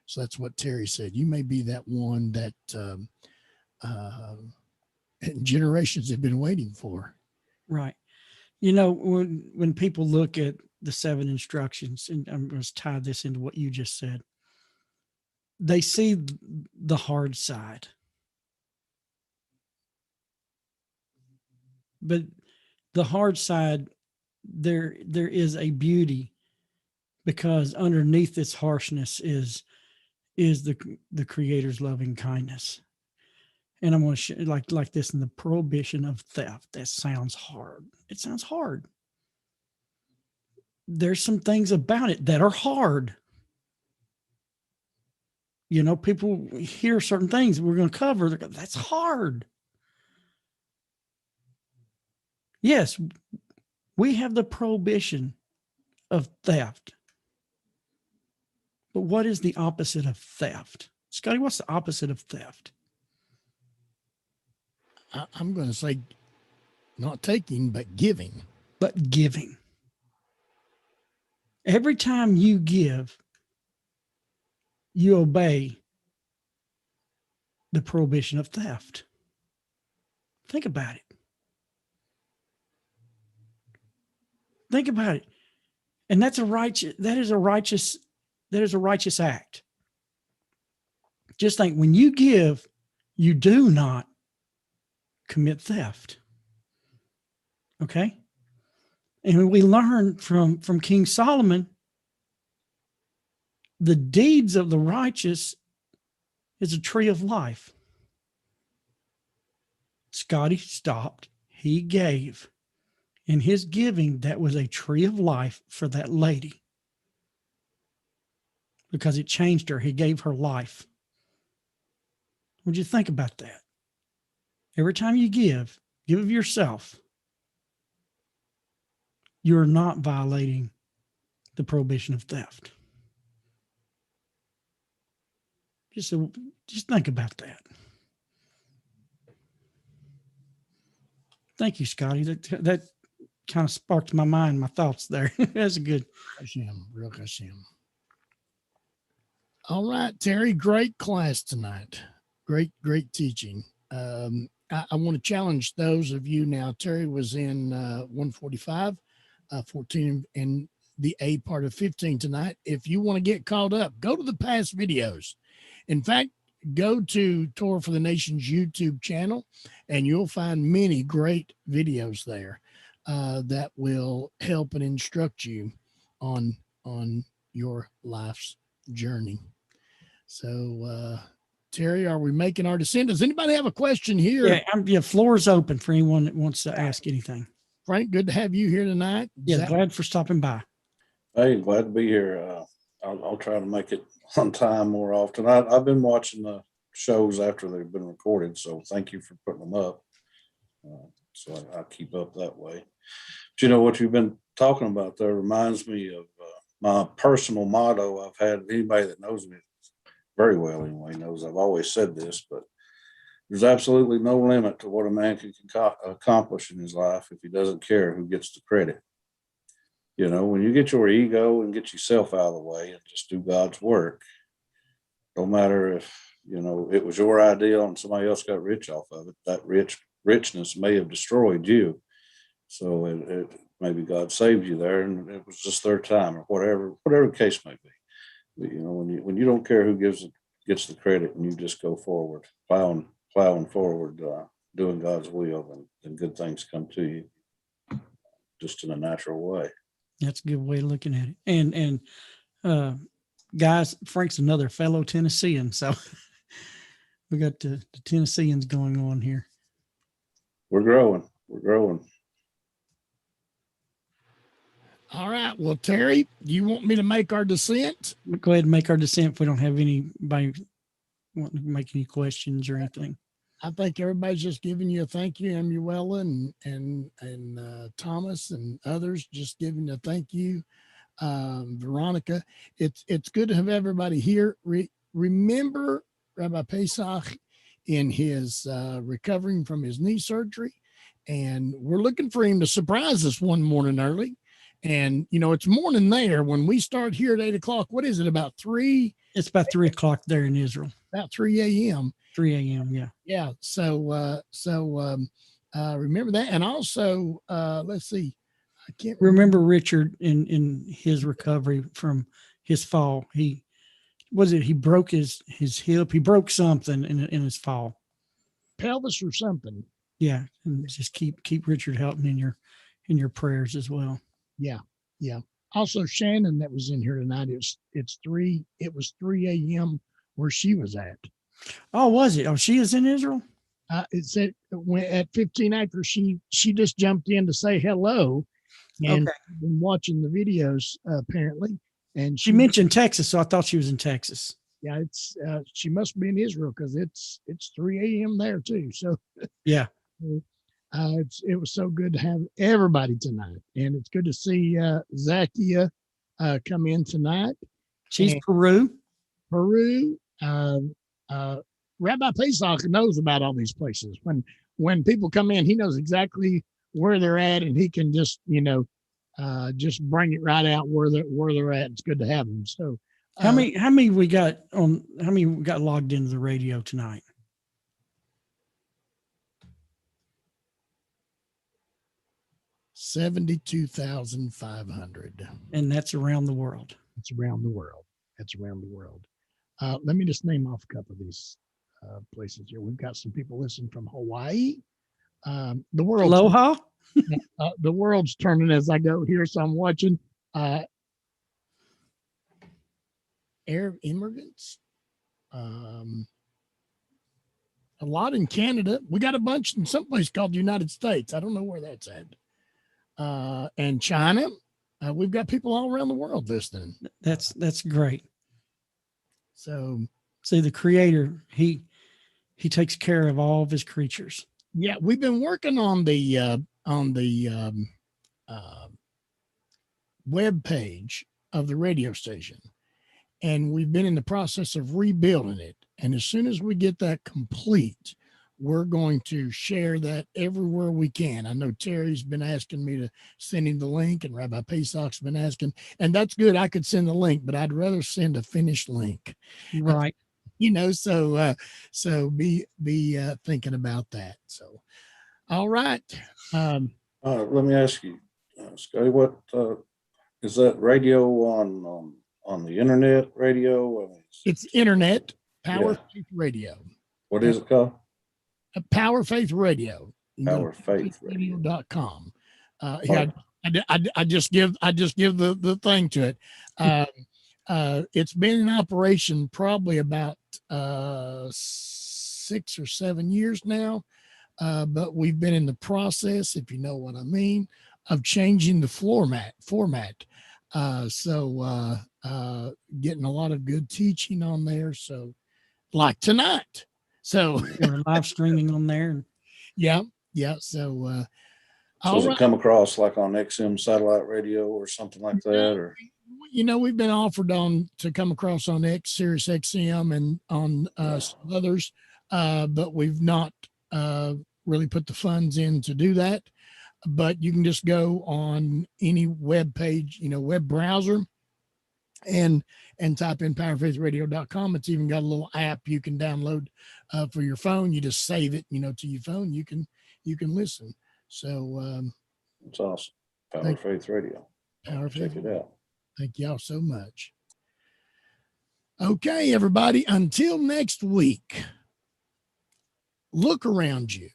So that's what Terry said. You may be that one that generations have been waiting for. Right. When people look at the 7 instructions, and I'm going to tie this into what you just said, they see the hard side. But the hard side, there is a beauty, because underneath this harshness is the Creator's loving kindness. And I'm going to share like this in the prohibition of theft. That sounds hard. It sounds hard. There's some things about it that are hard. People hear certain things we're going to cover. That's hard. Yes, we have the prohibition of theft. But what is the opposite of theft? Scotty, what's the opposite of theft? I'm going to say not taking, but giving. But giving. Every time you give, you obey the prohibition of theft. Think about it. Think about it. And that is a righteous act. Just think, when you give, you do not commit theft. Okay? And we learn from King Solomon, the deeds of the righteous is a tree of life. Scotty stopped. He gave. In his giving, that was a tree of life for that lady, because it changed her. He gave her life. Would you think about that? Every time you give of yourself. You're not violating the prohibition of theft. Just think about that. Thank you, Scotty. That kind of sparked my mind, my thoughts there. That's a good. Real Hashem. All right, Terry, great class tonight. Great teaching. I want to challenge those of you now. Terry was in 145, 14, and the A part of 15 tonight. If you want to get caught up, go to the past videos. In fact, go to Torah for the Nation's YouTube channel, and you'll find many great videos there that will help and instruct you on your life's journey. So, Terry, are we making our descent? Does anybody have a question here? Yeah, floor is open for anyone that wants to ask anything. Frank, good to have you here tonight. Yeah, glad for stopping by. Hey, glad to be here. I'll try to make it on time more often. I've been watching the shows after they've been recorded, so thank you for putting them up. So I keep up that way. But you know what you've been talking about there reminds me of my personal motto. I've had, anybody that knows me very well anyway knows I've always said this, but there's absolutely no limit to what a man can accomplish in his life if he doesn't care who gets the credit. You know, when you get your ego and get yourself out of the way and just do God's work, no matter if, you know, it was your idea and somebody else got rich off of it, that richness may have destroyed you. So it maybe God saved you there and it was just their time, or whatever the case may be. But, you know, when you don't care who gets the credit and you just go forward, plowing forward, doing God's will, then good things come to you just in a natural way. That's a good way of looking at it. And guys, Frank's another fellow Tennessean, so we got the Tennesseans going on here. We're growing. All right. Well, Terry, do you want me to make our descent? Go ahead and make our descent if we don't have anybody wanting to make any questions or anything. I think everybody's just giving you a thank you, Amuela and Thomas and others just giving a thank you. Veronica, it's good to have everybody here. Remember Rabbi Pesach in his recovering from his knee surgery, and we're looking for him to surprise us one morning early. And you know, it's morning there when we start here at 8 o'clock. What is it, about 3? It's about 3 o'clock there in Israel. About 3 a.m. 3 a.m. Yeah. Yeah. So remember that. And also, let's see, I can't remember Richard in his recovery from his fall. He broke his hip. He broke something in his fall. Pelvis or something. Yeah. And just keep Richard Helton in your prayers as well. Yeah. Yeah. Also Shannon that was in here tonight. It was 3 a.m. where she was at. Oh, was it? Oh, she is in Israel? It said at 15 after she just jumped in to say hello and been watching the videos apparently. And she mentioned Texas, so I thought she was in Texas. Yeah, it's she must be in Israel because it's 3 a.m. there too. So yeah, it was so good to have everybody tonight, and it's good to see Zakia come in tonight. She's Peru. Rabbi Pesach knows about all these places. When people come in, he knows exactly where they're at, and he can just just bring it right out where they're at. It's good to have them. So how many we got logged into the radio tonight? 72,500. And that's around the world. It's around the world. It's around the world. Let me just name off a couple of these places here. We've got some people listening from Hawaii. The world's Aloha. the world's turning as I go here, so I'm watching Arab immigrants. A lot in Canada. We got a bunch in some place called the United States. I don't know where that's at. And China. We've got people all around the world listening. That's great. So See, the Creator, he takes care of all of his creatures. yeah, we've been working on the web page of the radio station, and we've been in the process of rebuilding it. And as soon as we get that complete, we're going to share that everywhere we can. I know Terry's been asking me to send him the link, and Rabbi Pesach's been asking, and that's good. I could send the link, but I'd rather send a finished link. Right. So be thinking about that. So, all right. Let me ask you, Scotty, what is that radio on the internet radio? I mean, It's internet Power Faith Radio. What is it called? Power Faith Radio. Power Faith Radio. .com. Yeah, I just give the thing to it. It's been in operation probably about 6 or 7 years now, but we've been in the process, if you know what I mean, of changing the format. So getting a lot of good teaching on there. So like tonight. So We're live streaming on there. yeah. So does it come across like on XM satellite radio or something like that? Or we've been offered to come across on Sirius XM and on some others, but we've not really put the funds in to do that. But you can just go on any web page, web browser, and type in powerfaithradio.com. It's even got a little app you can download for your phone. You just save it, to your phone. You can listen. So it's awesome. Power Faith Radio. Check it out. Thank y'all so much. Okay, everybody, until next week, look around you.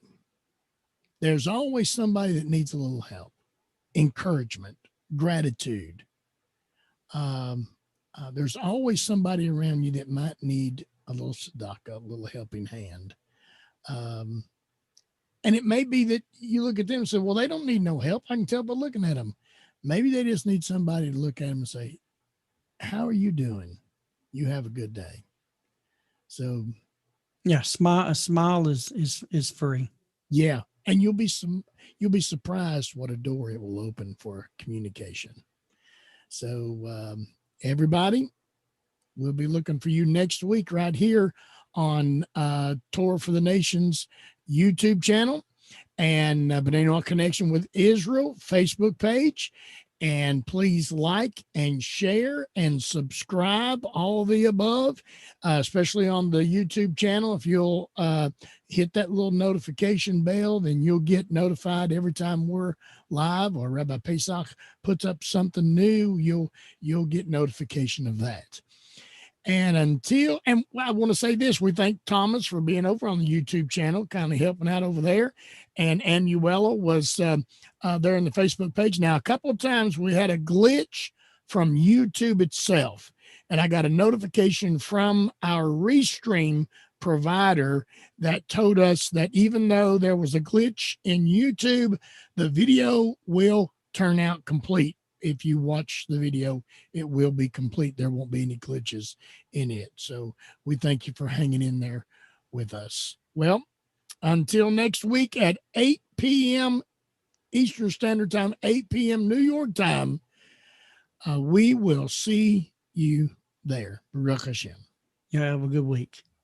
There's always somebody that needs a little help, encouragement, gratitude. There's always somebody around you that might need a little tzedakah, a little helping hand. And it may be that you look at them and say, well, they don't need no help. I can tell by looking at them. Maybe they just need somebody to look at them and say, how are you doing? You have a good day. So yeah, a smile is free. Yeah. And you'll be surprised what a door it will open for communication. So everybody, we'll be looking for you next week right here on Torah for the Nations YouTube channel and B'nai Noach Connection with Israel Facebook page. And please like and share and subscribe, all the above, especially on the YouTube channel. If you'll hit that little notification bell, then you'll get notified every time we're live or Rabbi Pesach puts up something new, you'll get notification of that. And I want to say this, we thank Thomas for being over on the YouTube channel, kind of helping out over there. And Anuela was there in the Facebook page. Now, a couple of times we had a glitch from YouTube itself, and I got a notification from our Restream provider that told us that even though there was a glitch in YouTube, the video will turn out complete. If you watch the video, it will be complete. There won't be any glitches in it. So we thank you for hanging in there with us. Well, until next week at 8 p.m. Eastern Standard Time, 8 p.m. New York time, we will see you there. Baruch Hashem. Yeah, have a good week.